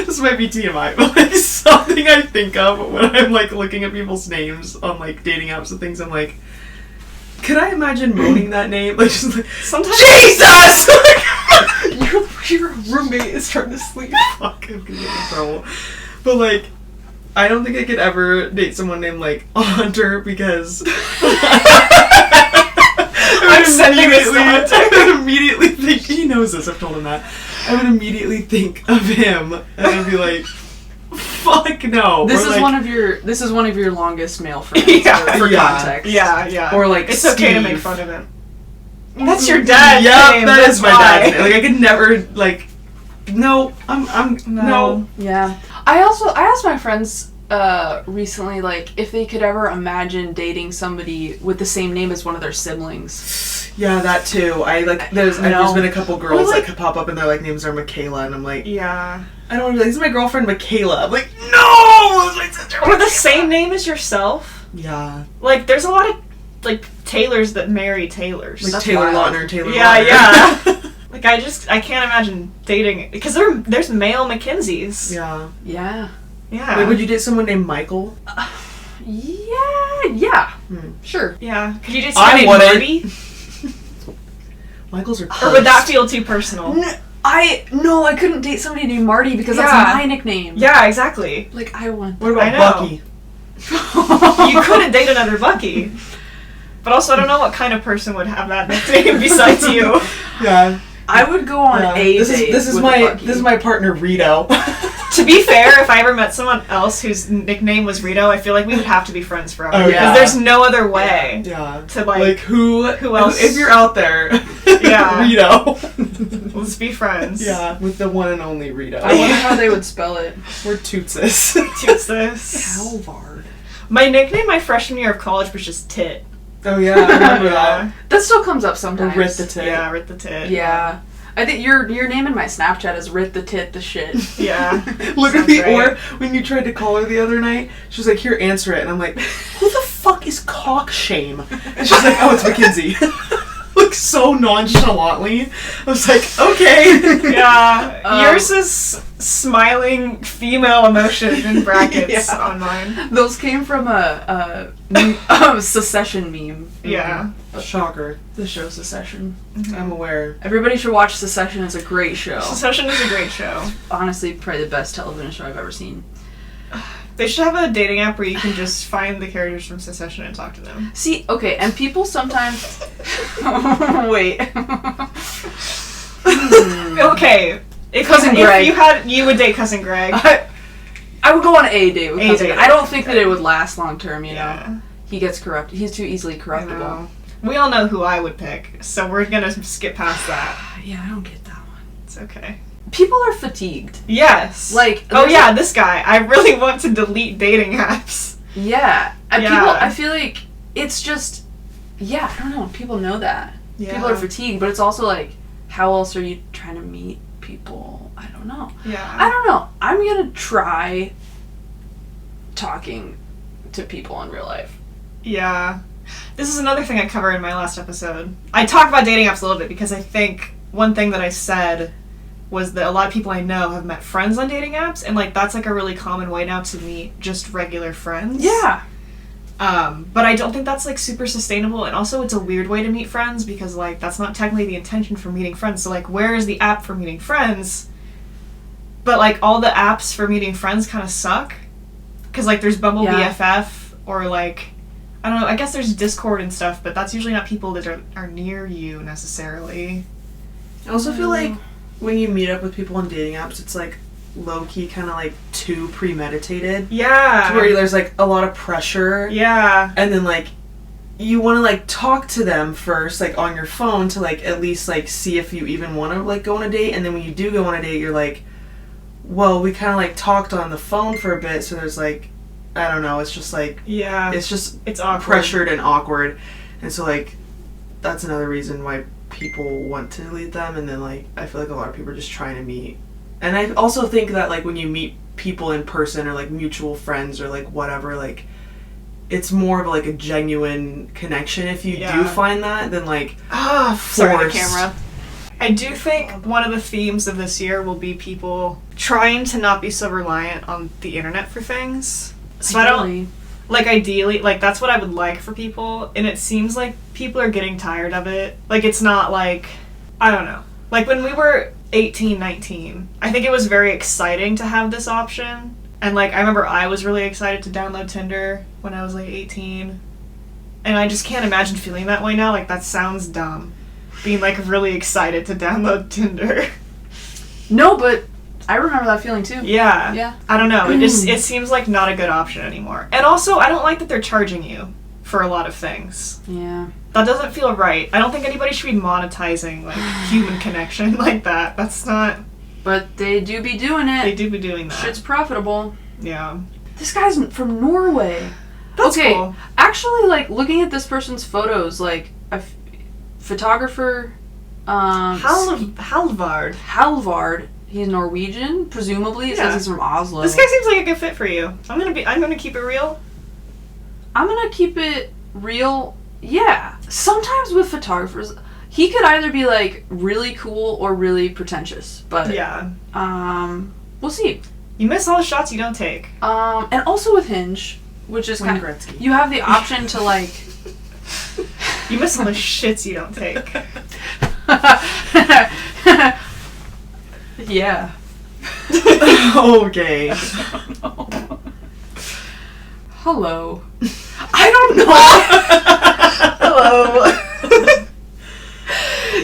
this might be TMI, but something I think of when I'm looking at people's names on dating apps and things, I'm like, could I imagine moaning that name? Sometimes Jesus! your roommate is trying to sleep. Fuck, I'm gonna get in trouble. But I don't think I could ever date someone named Hunter because I'm sending this to Hunter. I would immediately think, he knows this, I've told him that. I would immediately think of him and I'd be like, fuck no. This is one of your longest male friends for Yeah. context. Yeah. Or it's okay to make fun of him. That's your dad's Yep, name. that is my why. dad's name. I could never no, no. Yeah. I asked my friends recently if they could ever imagine dating somebody with the same name as one of their siblings. Yeah, that too. There's been a couple girls that could pop up and their names are Mikayla and I'm like, yeah. I don't want to be like, this is my girlfriend Mikayla. I'm like, no! It's my sister Or the Mikayla. same name as yourself. Yeah. There's a lot of Taylors that marry Taylors. Like Taylor Lautner and Taylor Lautner. Yeah. I can't imagine dating, because there's male McKinzies. Yeah. Yeah. Yeah. Wait, would you date someone named Michael? Yeah. Sure. Yeah. Could you date someone named wouldn't. Marty? Michael's are cursed. Or would that feel too personal? I couldn't date somebody named Marty because that's my nickname. Yeah, exactly. I want. What about I know. Bucky? You couldn't date another Bucky. But also, I don't know what kind of person would have that nickname besides you. Yeah. I would go on a date this is with my Bucky. this is my partner Rito. To be fair, if I ever met someone else whose nickname was Rito, I feel like we would have to be friends forever. Oh, Because yeah. there's no other way. Yeah. To who else? If you're out there, Yeah. Rito. Let's be friends. Yeah, with the one and only Rito. I wonder how they would spell it. We're Tootsis. What's this? Calvard. My nickname my freshman year of college was just Tit. Oh yeah, I remember that. That still comes up Or sometimes. Rit the Tit. Yeah, Rit the Tit. Yeah. I think your name in my Snapchat is Rit the Tit the shit. Yeah. Literally, Sounds or great. when you tried to call her the other night, she was like, here, answer it. And I'm like, who the fuck is cock shame? And she's like, oh, it's McKinsey. So nonchalantly. I was like, okay. Yeah. Yours is smiling female emotion in brackets Yeah. on mine. Those came from a Secession meme. Yeah. Shocker. The show Secession. I'm aware. Everybody should watch Secession. It's a great show. Succession is a great show. Honestly, probably the best television show I've ever seen. They should have a dating app where you can just find the characters from Succession and talk to them. See, okay, and people sometimes... Wait. Okay. If Greg. You would date Cousin Greg. I would go on a date with Cousin Greg. I don't think okay. that it would last long term, you know. He gets corrupted. He's too easily corruptible. We all know who I would pick, so we're gonna skip past that. Yeah, I don't get that one. It's okay. People are fatigued. Yes. Like, oh yeah, this guy. I really want to delete dating apps. Yeah. And Yeah. people, I feel like it's just, yeah, I don't know. People know that. Yeah. People are fatigued, but it's also like, how else are you trying to meet people? I don't know. Yeah. I don't know. I'm gonna try talking to people in real life. Yeah. This is another thing I covered in my last episode. I talk about dating apps a little bit because I think one thing that I said was that a lot of people I know have met friends on dating apps, and like that's like a really common way now to meet just regular friends. Yeah. But I don't think that's like super sustainable, and also it's a weird way to meet friends because like that's not technically the intention for meeting friends. So like where is the app for meeting friends? But like all the apps for meeting friends kind of suck. Cause like there's Bumble BFF or like I don't know, I guess there's Discord and stuff, but that's usually not people that are near you necessarily. I also feel like when you meet up with people on dating apps, it's like low-key kind of like too premeditated. Yeah. To where there's like a lot of pressure. Yeah. And then like you want to like talk to them first, like on your phone to like at least like see if you even want to like go on a date. And then when you do go on a date, you're like, well, we kind of like talked on the phone for a bit, so there's like, I don't know, it's just like, yeah, it's awkward. Pressured and awkward. And so like that's another reason why people want to delete them. And then like I feel like a lot of people are just trying to meet. And I also think that like when you meet people in person or like mutual friends or like whatever, like it's more of like a genuine connection if you do find that than like sorry, the camera. I do think one of the themes of this year will be people trying to not be so reliant on the internet for things. So ideally, like that's what I would like for people, and it seems like people are getting tired of it. Like it's not like, I don't know. Like when we were 18, 19, I think it was very exciting to have this option. And like I remember I was really excited to download Tinder when I was like 18. And I just can't imagine feeling that way now. Like that sounds dumb. Being like really excited to download Tinder. No, but I remember that feeling too. Yeah. Yeah. I don't know. It seems like not a good option anymore. And also I don't like that they're charging you for a lot of things. Yeah. That doesn't feel right. I don't think anybody should be monetizing like human connection like that. That's not. But they do be doing it. They do be doing that. Shit's profitable. Yeah. This guy's from Norway. That's cool. Actually, like looking at this person's photos, like a photographer, Halvard. He's Norwegian, presumably. It says he's from Oslo. This guy seems like a good fit for you. I'm gonna keep it real. I'm gonna keep it real. Yeah. Sometimes with photographers, he could either be like really cool or really pretentious. But yeah. We'll see. You miss all the shots you don't take. And also with Hinge, which is kind of, you have the option to like. You miss all the shits you don't take. Yeah. Okay. Hello. I don't know. Hello.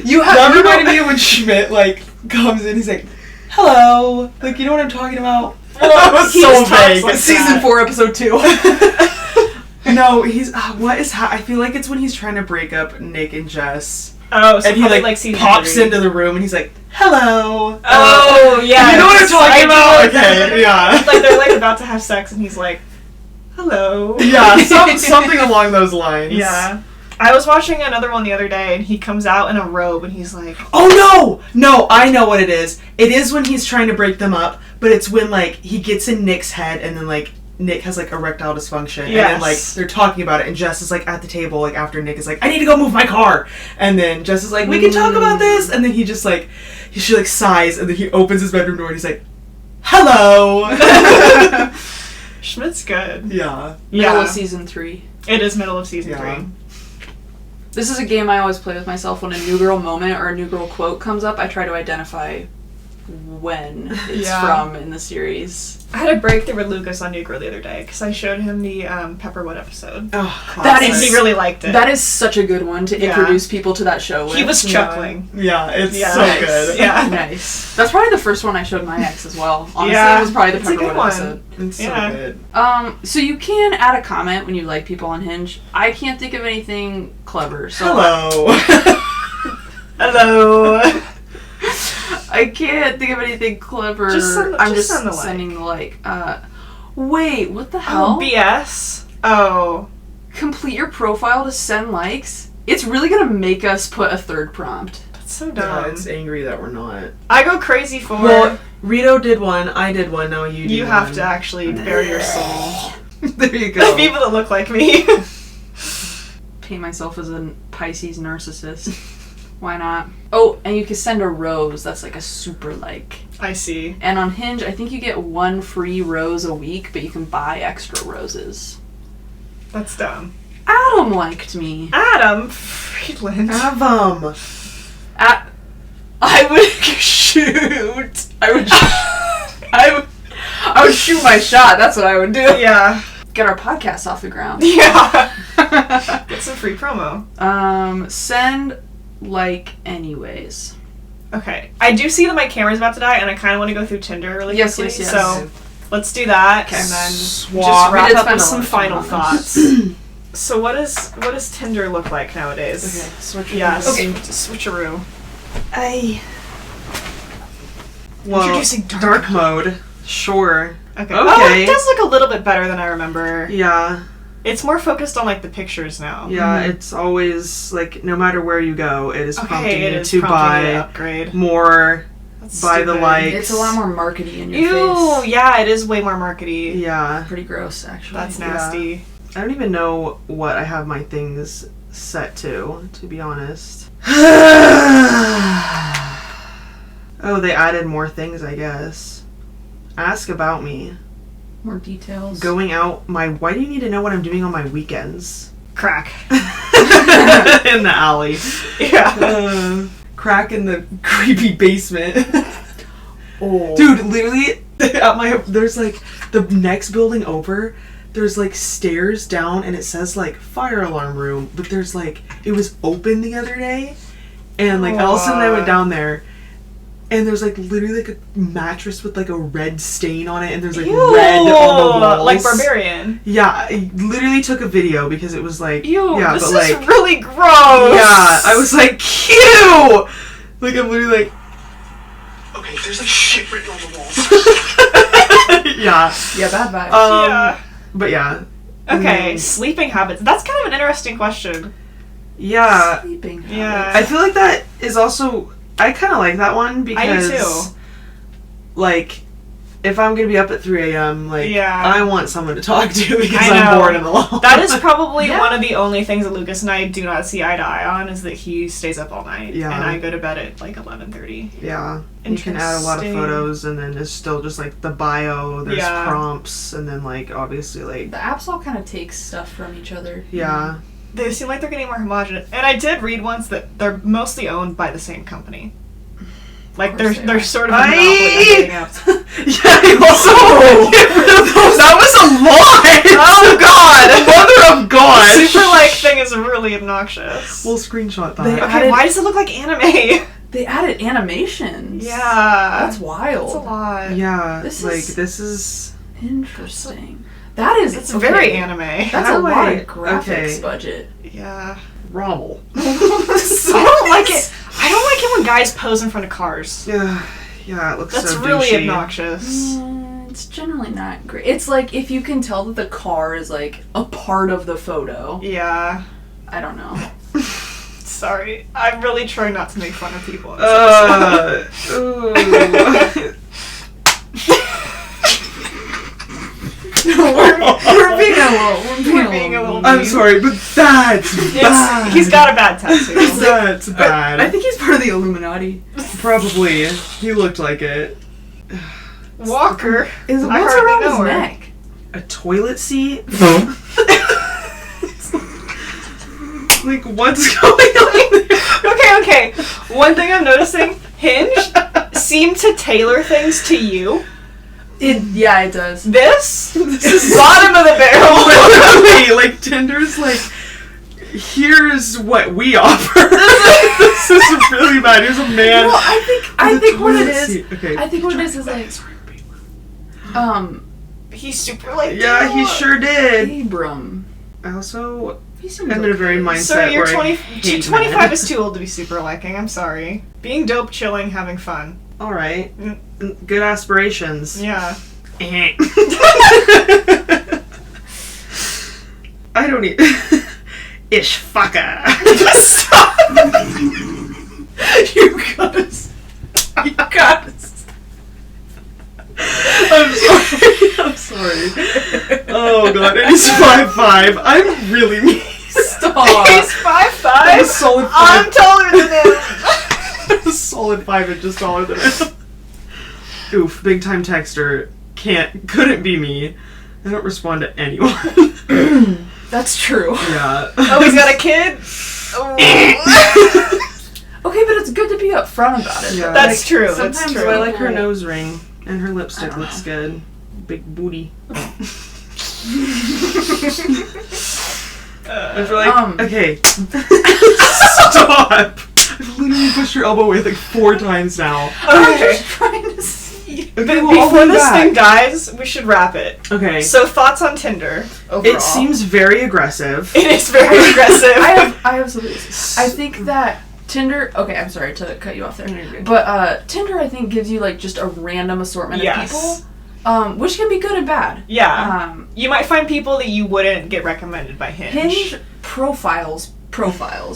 That reminded me of when Schmidt like comes in. He's like, "Hello." Like, you know what I'm talking about? That was so vague. Like Season 4, Episode 2. No, he's I feel like it's when he's trying to break up Nick and Jess. Oh, so and he like pops into the room and he's like, "Hello." Oh, yeah. You know what I'm talking about? Okay, yeah. Like they're like about to have sex and he's like, "Hello." Yeah, something along those lines. Yeah. I was watching another one the other day and he comes out in a robe and he's like, "Oh no, I know what it is. It is when he's trying to break them up, but it's when like he gets in Nick's head and then like Nick has like erectile dysfunction, yes. and then like they're talking about it, and Jess is like at the table like after Nick is like, "I need to go move my car," and then Jess is like, "We can talk about this," and then she like sighs, and then he opens his bedroom door and he's like, "Hello." Schmidt's good. Yeah. Middle of Season 3. It is middle of Season 3. This is a game I always play with myself when a new girl moment or a new girl quote comes up. I try to identify when it's from in the series. I had a breakthrough with Lucas on New Girl the other day because I showed him the Pepperwood episode. Oh, that is, he really liked it. That is such a good one to introduce people to that show with. He was chuckling. Yeah, it's so good. Yeah. Nice. That's probably the first one I showed my ex as well. Honestly, it was probably the Pepperwood episode. It's so good. So you can add a comment when you like people on Hinge. I can't think of anything clever. So Hello. Hello. I can't think of anything clever. I'm just sending the like. Wait, what the hell? Oh, BS. Oh. Complete your profile to send likes? It's really gonna make us put a third prompt. That's so dumb. Yeah, it's angry that we're not. I go crazy for... Well, Rito did one, I did one, now you do You one. have to actually bare your soul. There you go. People that look like me. Paint myself as a Pisces narcissist. Why not? Oh, and you can send a rose. That's like a super like. I see. And on Hinge, I think you get 1 free rose a week, but you can buy extra roses. That's dumb. Adam liked me. Adam Friedland. Adam. I would shoot. I would shoot my shot. That's what I would do. Yeah. Get our podcast off the ground. Yeah. Get some free promo. Send like anyways. Okay. I do see that my camera's about to die, and I kind of want to go through Tinder really quickly. Yes. So let's do that, Okay. and then Swap. just wrap up spend with a some lot of final time on this. thoughts. So what does Tinder look like nowadays? Okay, switch. Yes. Okay. Switcheroo. Well, Introducing dark mode. Sure. Okay. Okay. Oh, it does look a little bit better than I remember. Yeah. It's more focused on like the pictures now. Yeah, it's always like no matter where you go, it is prompting it you is to prompting you to buy upgrade. more, That's buy the stupid. likes. It's a lot more markety in your Ew, face. yeah, it is way more markety. Yeah. Pretty gross, actually. That's nasty. I don't even know what I have my things set to be honest. Oh, they added more things, I guess. Ask about me. More details. Going out, why do you need to know what I'm doing on my weekends? Crack. In the alley. Yeah. Crack in the creepy basement. Oh. Dude, literally, there's like, the next building over, there's like stairs down and it says like fire alarm room, but there's like, it was open the other day, and like all of a sudden I went down there, and there's like literally like a mattress with like a red stain on it, and there's like Ew, red on the walls. like Barbarian. Yeah, I literally took a video because it was like, Ew, yeah, this but is like, really gross. yeah, I was like, ew! Like, I'm literally like, okay, there's like shit written on the walls. yeah. Yeah, bad vibes. Yeah. But yeah. Okay, sleeping habits. That's kind of an interesting question. Yeah. Sleeping habits. Yeah. I feel like that is also, I kind of like that one because, I do too. like, if I'm gonna be up at 3 a.m., like, Yeah. I want someone to talk to because I I'm know. bored and alone. That is probably Yeah. one of the only things that Lucas and I do not see eye to eye on, is that he stays up all night. Yeah. And I go to bed at like 11:30. Yeah. You can add a lot of Interesting. photos, and then it's still just like the bio, there's Yeah. prompts, and then like obviously like, The apps all kind of take stuff from each other. yeah. They seem like they're getting more homogenous. And I did read once that they're mostly owned by the same company. Like course they they're are. sort of a monopoly on dating apps. Yeah, also, that was a lot! Oh god! Mother of God! Super like thing is really obnoxious. We'll screenshot that. They Okay, added- why does it look like anime? They added animations. Yeah. That's wild. That's a lot. Yeah, This like, is- this is... Interesting. That is... It's okay. very anime. That's How a do lot I- of graphics okay. budget. Yeah. Rommel. I don't like it. I don't like it when guys pose in front of cars. Yeah, yeah, it looks That's so really douchey. obnoxious. It's generally not great. It's like if you can tell that the car is like a part of the photo. Yeah. I don't know. Sorry. I'm really trying not to make fun of people. Ooh. We're being a little. I'm sorry, but that's bad. He's got a bad tattoo. That's bad. I think he's part of the Illuminati. Probably. He looked like it. Walker. What's I hardly around know his her. neck? A toilet seat? Like, what's going on there? Okay. One thing I'm noticing, Hinge seem to tailor things to you. It does. This is bottom of the barrel. Literally, like, Tinder's like, here's what we offer. This is really bad. Here's a man. Well, I think what it is. Okay. I think what it is like, he's super like. Yeah, he sure did. Abram. I also He seems am in a very mindset So you're where 20. I hate 25 men. is too old to be super liking. I'm sorry. Being dope, chilling, having fun. All right, good aspirations. Yeah. I don't need. Ish fucker. Stop. You gotta. You gotta. I'm sorry. Oh god, and he's 5'5". I'm really mean. Stop. He's 5'5". I'm a solid 5. I'm taller than him. A solid 5 inches taller than him. Oof, big time texter. Couldn't be me. I don't respond to anyone. That's true. Yeah. Oh, he's got a kid? Oh. Okay, but it's good to be upfront about it. Yeah. That's true. That's sometimes true. I like her nose ring, and her lipstick I don't looks good. Big booty. I feel like, okay. Stop! I've literally pushed your elbow away like 4 times now. I'm Okay. just trying to see. Okay, But well, I'll before be this back. thing dies, we should wrap it. Okay. So thoughts on Tinder overall? It seems very aggressive. It is very aggressive. I have something to say. I think that Tinder. Okay, I'm sorry to cut you off there, but Tinder I think gives you like just a random assortment of people, which can be good and bad. Yeah. You might find people that you wouldn't get recommended by Hinge profiles.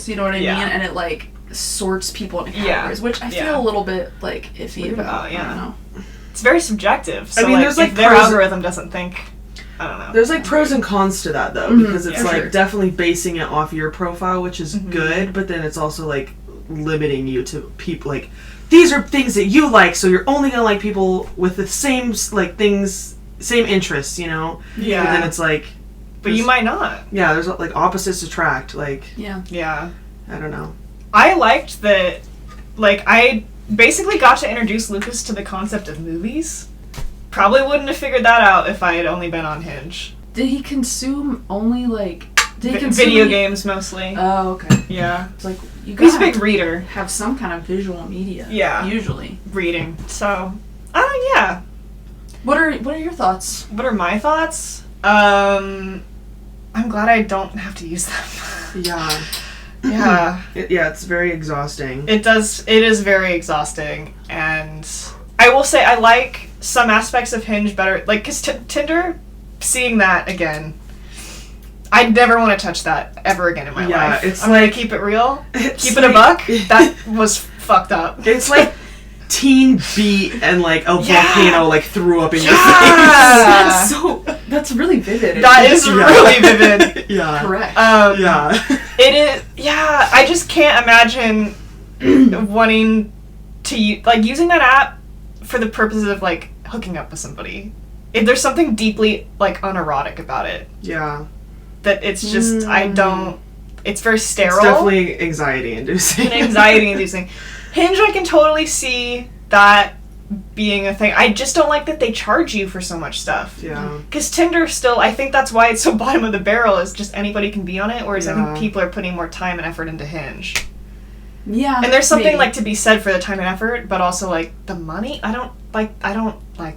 You know what I Yeah. mean? And it like sorts people into Yeah. categories, which I feel Yeah. a little bit like iffy Weird about. about, yeah. I don't know. It's very subjective. So I mean, like, there's, like, if their pros- algorithm doesn't think, I don't know. There's like pros and cons to that though, because it's yeah, like sure. definitely basing it off your profile, which is good, but then it's also like limiting you to people like these are things that you like, so you're only gonna like people with the same like things, same interests, you know. Yeah. But then it's like, But you might not. yeah, there's like opposites attract. Like Yeah. Yeah. I don't know. I liked that, like, I basically got to introduce Lucas to the concept of movies. Probably wouldn't have figured that out if I had only been on Hinge. Did he consume only like? Did he consume Video games mostly. Oh, okay. Yeah. It's like you He's guys a big reader. have some kind of visual media. Yeah. Usually. Reading. So, yeah. What are your thoughts? What are my thoughts? I'm glad I don't have to use them. Yeah. Yeah. Yeah, it's very exhausting. It is very exhausting, and I will say I like some aspects of Hinge better, like, because Tinder, seeing that again, I'd never want to touch that ever again in my life. It's I'm like, gonna keep it real, it's keep it a like- buck. That was fucked up. It's like teen beat and like a volcano like threw up in your face. Yeah. So that's really vivid. That is Yeah. really vivid. Yeah. correct. Yeah. It is, yeah, I just can't imagine wanting to using that app for the purposes of like hooking up with somebody. If there's something deeply like unerotic about it, Yeah. that it's just it's very sterile. It's definitely anxiety inducing. and anxiety inducing. Hinge, I can totally see that being a thing. I just don't like that they charge you for so much stuff. Yeah. Because Tinder still, I think that's why it's so bottom of the barrel, is just anybody can be on it, whereas I Yeah. think people are putting more time and effort into Hinge. Yeah. And there's something maybe. like to be said for the time and effort, but also like the money. I don't like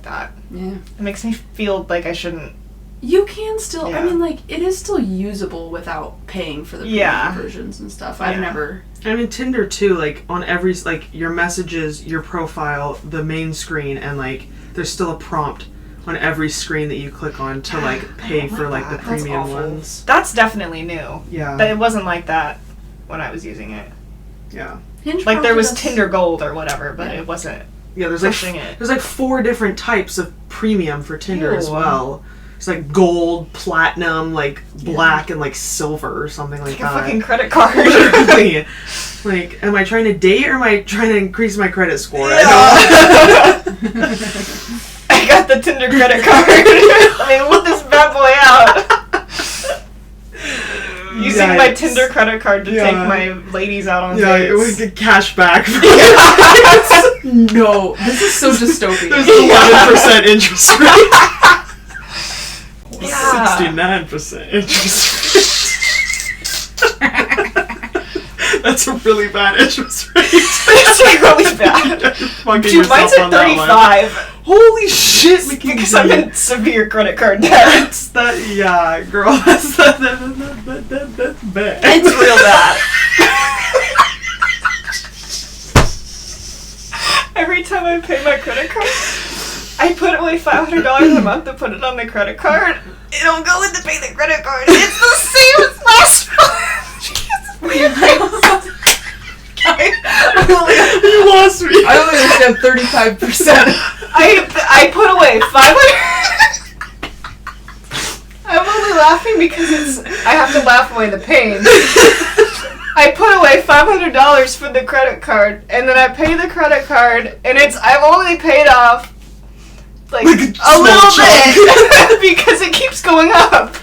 that. Yeah. It makes me feel like I shouldn't. You can still. Yeah. I mean, like it is still usable without paying for the premium Yeah. versions and stuff. Yeah. I've never. I mean, Tinder too, like on every, like your messages, your profile, the main screen, and like there's still a prompt on every screen that you click on to like pay for like the That's premium awful. ones. That's definitely new. Yeah. But it wasn't like that when I was using it. Yeah. Hinge Like there was prompted us- Tinder Gold or whatever, but Yeah. it wasn't. Yeah, there's like Pushing it. there's like 4 different types of premium for Tinder as Ew. well. It's like gold, platinum, like black, and like silver or something like Like a that. fucking credit card. Literally. Like, am I trying to date or am I trying to increase my credit score? I got the Tinder credit card. Let me whip this bad boy out. using my Tinder credit card to take my ladies out on dates. Yeah, it would get cash back. No, this is so dystopian. There's 11% interest rate. 69% interest rate. That's a really bad interest rate. It's really bad. Dude, mine's at 35. Holy shit, McKinsey. Because I'm in severe credit card debt. Yeah, girl, that's bad. It's real bad. Every time I pay my credit card, I put away $500 a month to put it on the credit card. It'll go in to pay the credit card. It's the same as last month. You lost me. I only understand 35%. I put away $500. I'm only laughing because I have to laugh away the pain. I put away $500 for the credit card, and then I pay the credit card, and I've only paid off like a little bit because it keeps going up.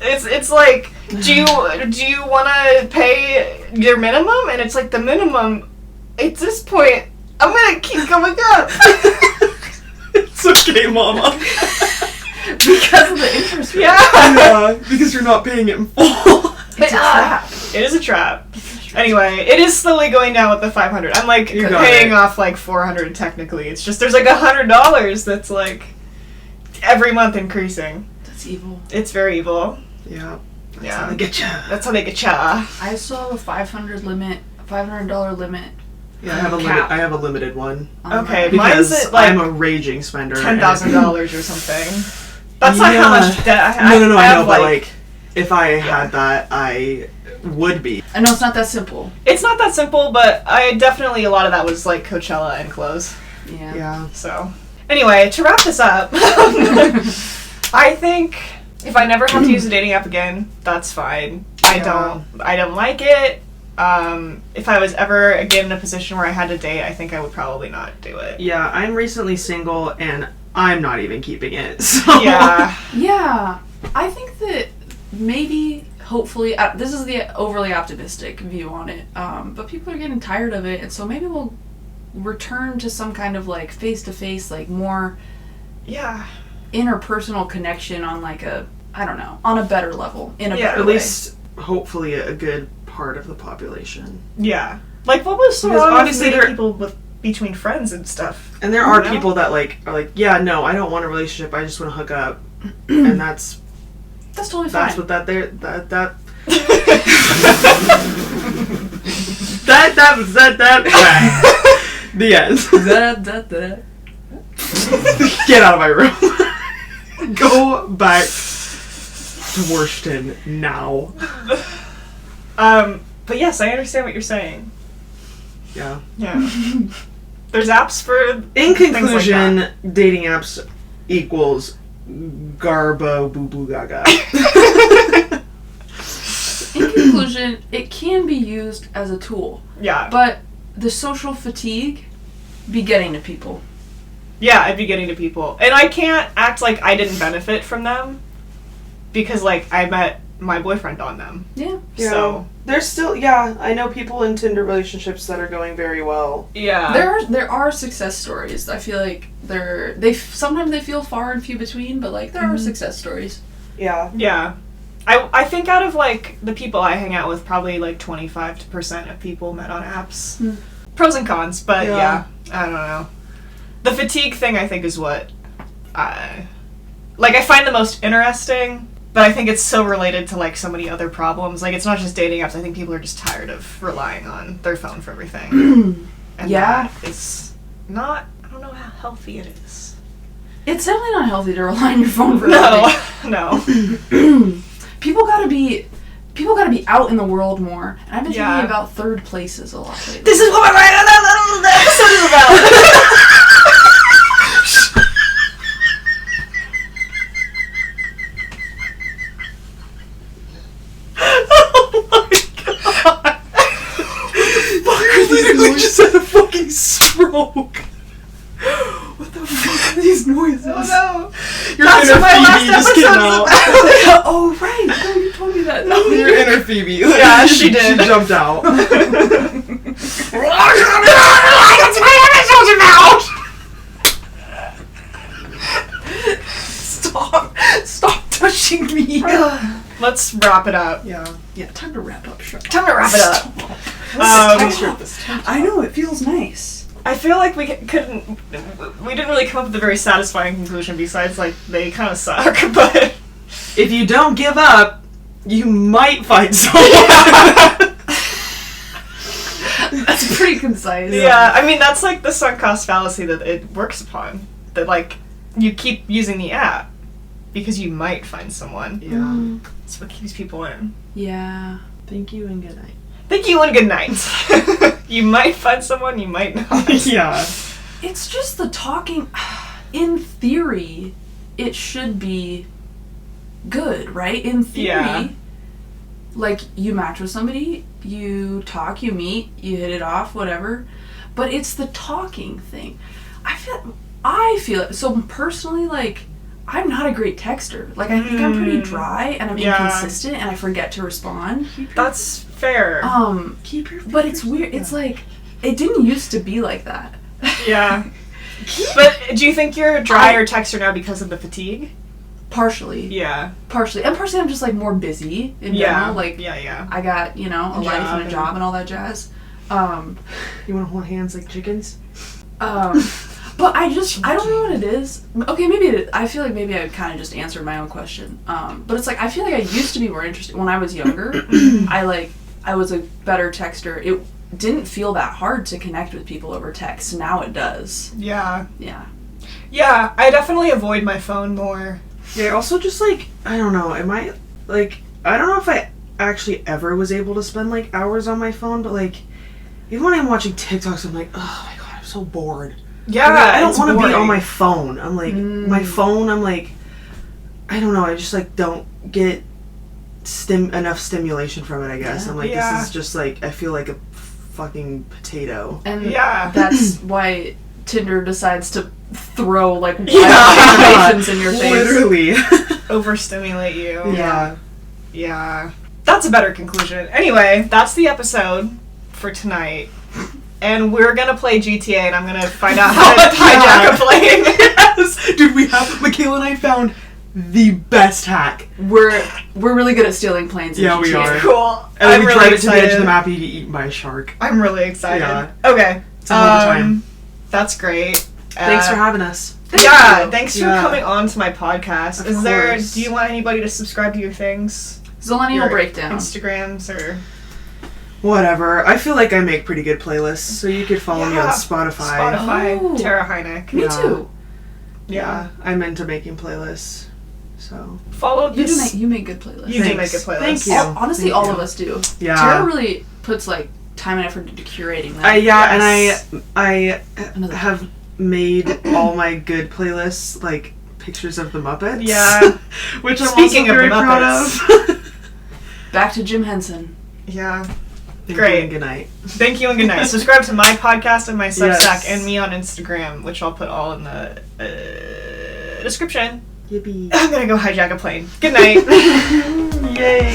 It's like, do you want to pay your minimum? And it's like, the minimum at this point, I'm gonna keep going up. It's okay, Mama. Because of the interest rate. Yeah, because you're not paying it in full. It's a trap. It is a trap. Anyway, it is slowly going down with the $500. I'm like paying off like $400 technically. It's just there's like $100 that's like every month increasing. That's evil. It's very evil. Yeah. That's how they get ya. That's how they get ya. I saw a $500 limit. Yeah, I have a limited one. Okay, because mine's at like I'm a raging spender. $10,000 or something. That's not how much debt I have. No, I know, but like, if I had that, I would be. I know it's not that simple. It's not that simple, but a lot of that was like Coachella and clothes. Yeah. So, anyway, to wrap this up, I think if I never have to use a dating app again, that's fine. I don't like it. If I was ever again in a position where I had to date, I think I would probably not do it. Yeah, I'm recently single and I'm not even keeping it. So. Yeah. Yeah. I think that maybe, hopefully, this is the overly optimistic view on it, but people are getting tired of it, and so maybe we'll return to some kind of like face-to-face, like more interpersonal connection on like on a better level, in a better at way. least hopefully a good part of the population. Yeah. Like, what was so wrong with meeting people between friends and stuff? And there are people that are like, yeah, no, I don't want a relationship, I just want to hook up. And that's totally fine. That's what that the end. Get out of my room. Go back to Worston now. But yes, I understand what you're saying. Yeah. There's apps for in conclusion, like dating apps equals garbo boo boo gaga. In conclusion, it can be used as a tool. Yeah. But the social fatigue be getting to people. Yeah, I'd be getting to people. And I can't act like I didn't benefit from them because like I met my boyfriend on them. Yeah. So there's still I know people in Tinder relationships that are going very well. Yeah. There are success stories. I feel like sometimes they feel far and few between, but like there are success stories. Yeah. Yeah. I think out of like the people I hang out with, probably like 25% of people met on apps. Pros and cons, but I don't know. The fatigue thing I think is what I find the most interesting. But I think it's so related to like so many other problems. Like, it's not just dating apps. I think people are just tired of relying on their phone for everything. And that is not, I don't know how healthy it is. It's definitely not healthy to rely on your phone for everything. No. People gotta be out in the world more. And I've been thinking about third places a lot lately. This is what my episode is about. literally just had a fucking stroke. What the fuck are these noises? Oh no. Your inner Phoebe just came out. Oh right. No, you told me that. Your Phoebe. Yeah, she did. She jumped out. Stop touching me. Let's wrap it up. Yeah. Time to wrap up. Time to wrap it up. I know, it feels nice. I feel like we didn't really come up with a very satisfying conclusion besides, like, they kind of suck, but... If you don't give up, you might find someone. That's pretty concise. Yeah, I mean, that's, like, the sunk cost fallacy that it works upon. That, like, you keep using the app because you might find someone. Yeah. That's what keeps people in. Yeah. Thank you and good night. Thank you and good night. You might find someone, you might not. Yeah. It's just the talking. In theory, it should be good, right? In theory, like, you match with somebody, you talk, you meet, you hit it off, whatever. But it's the talking thing. I feel it. So personally, like, I'm not a great texter. Like, I think I'm pretty dry and I'm inconsistent and I forget to respond. That's fair. Keep your But it's weird. It's like, it didn't used to be like that. Yeah. But do you think you're a drier texter now because of the fatigue? Partially. Yeah. Partially. And partially I'm just, like, more busy in general. Like, yeah. I got, you know, a life and a job and all that jazz. You want to hold hands like chickens? But I don't know what it is. Okay, maybe I feel like maybe I kind of just answered my own question. But it's like, I feel like I used to be more interested when I was younger. I was a better texter. It didn't feel that hard to connect with people over text. Now it does. Yeah. Yeah. Yeah, I definitely avoid my phone more. Yeah, also just, like, I don't know, I don't know if I actually ever was able to spend, like, hours on my phone, but, like, even when I'm watching TikToks, I'm like, oh my god, I'm so bored. Yeah, like, I don't want to be on my phone. I'm like, my phone, I'm like, I don't know, I just, like, don't get enough stimulation from it, I guess. Yeah. I'm like, this is just, like, I feel like a fucking potato. And Yeah. that's why Tinder decides to throw, like, wild animations in your face. Literally. Overstimulate you. Yeah. Yeah. That's a better conclusion. Anyway, that's the episode for tonight. And we're gonna play GTA, and I'm gonna find out how to hijack a plane. Yes! Dude, Mikayla and I found the best hack. We're really good at stealing planes. Yeah, we are. Cool. And then I'm we really drive it to excited. the edge of the map and you get eaten by a shark. I'm really excited. Yeah. Okay. It's another time. That's great. Thanks for having us. Thanks for coming on to my podcast. Of course. Do you want anybody to subscribe to your things? Zillennial Breakdown. Instagrams or... Whatever. I feel like I make pretty good playlists, so you could follow me on Spotify. Oh. Tera Heineck. Me too. Yeah. I'm into making playlists. So Follow this. You make good playlists. You do make good playlists. Thank you. Honestly, all of us do. Yeah. Tara really puts, like, time and effort into curating them. And I Another have made all my good playlists like pictures of the Muppets. Yeah. Which I'm Speaking also of very the proud Muppets. of. Back to Jim Henson. Yeah. Thank Great. you and good night. Thank you and good night. Subscribe to my podcast and my Substack Yes. and me on Instagram, which I'll put all in the description. Yippee. I'm gonna go hijack a plane. Good night. Yay.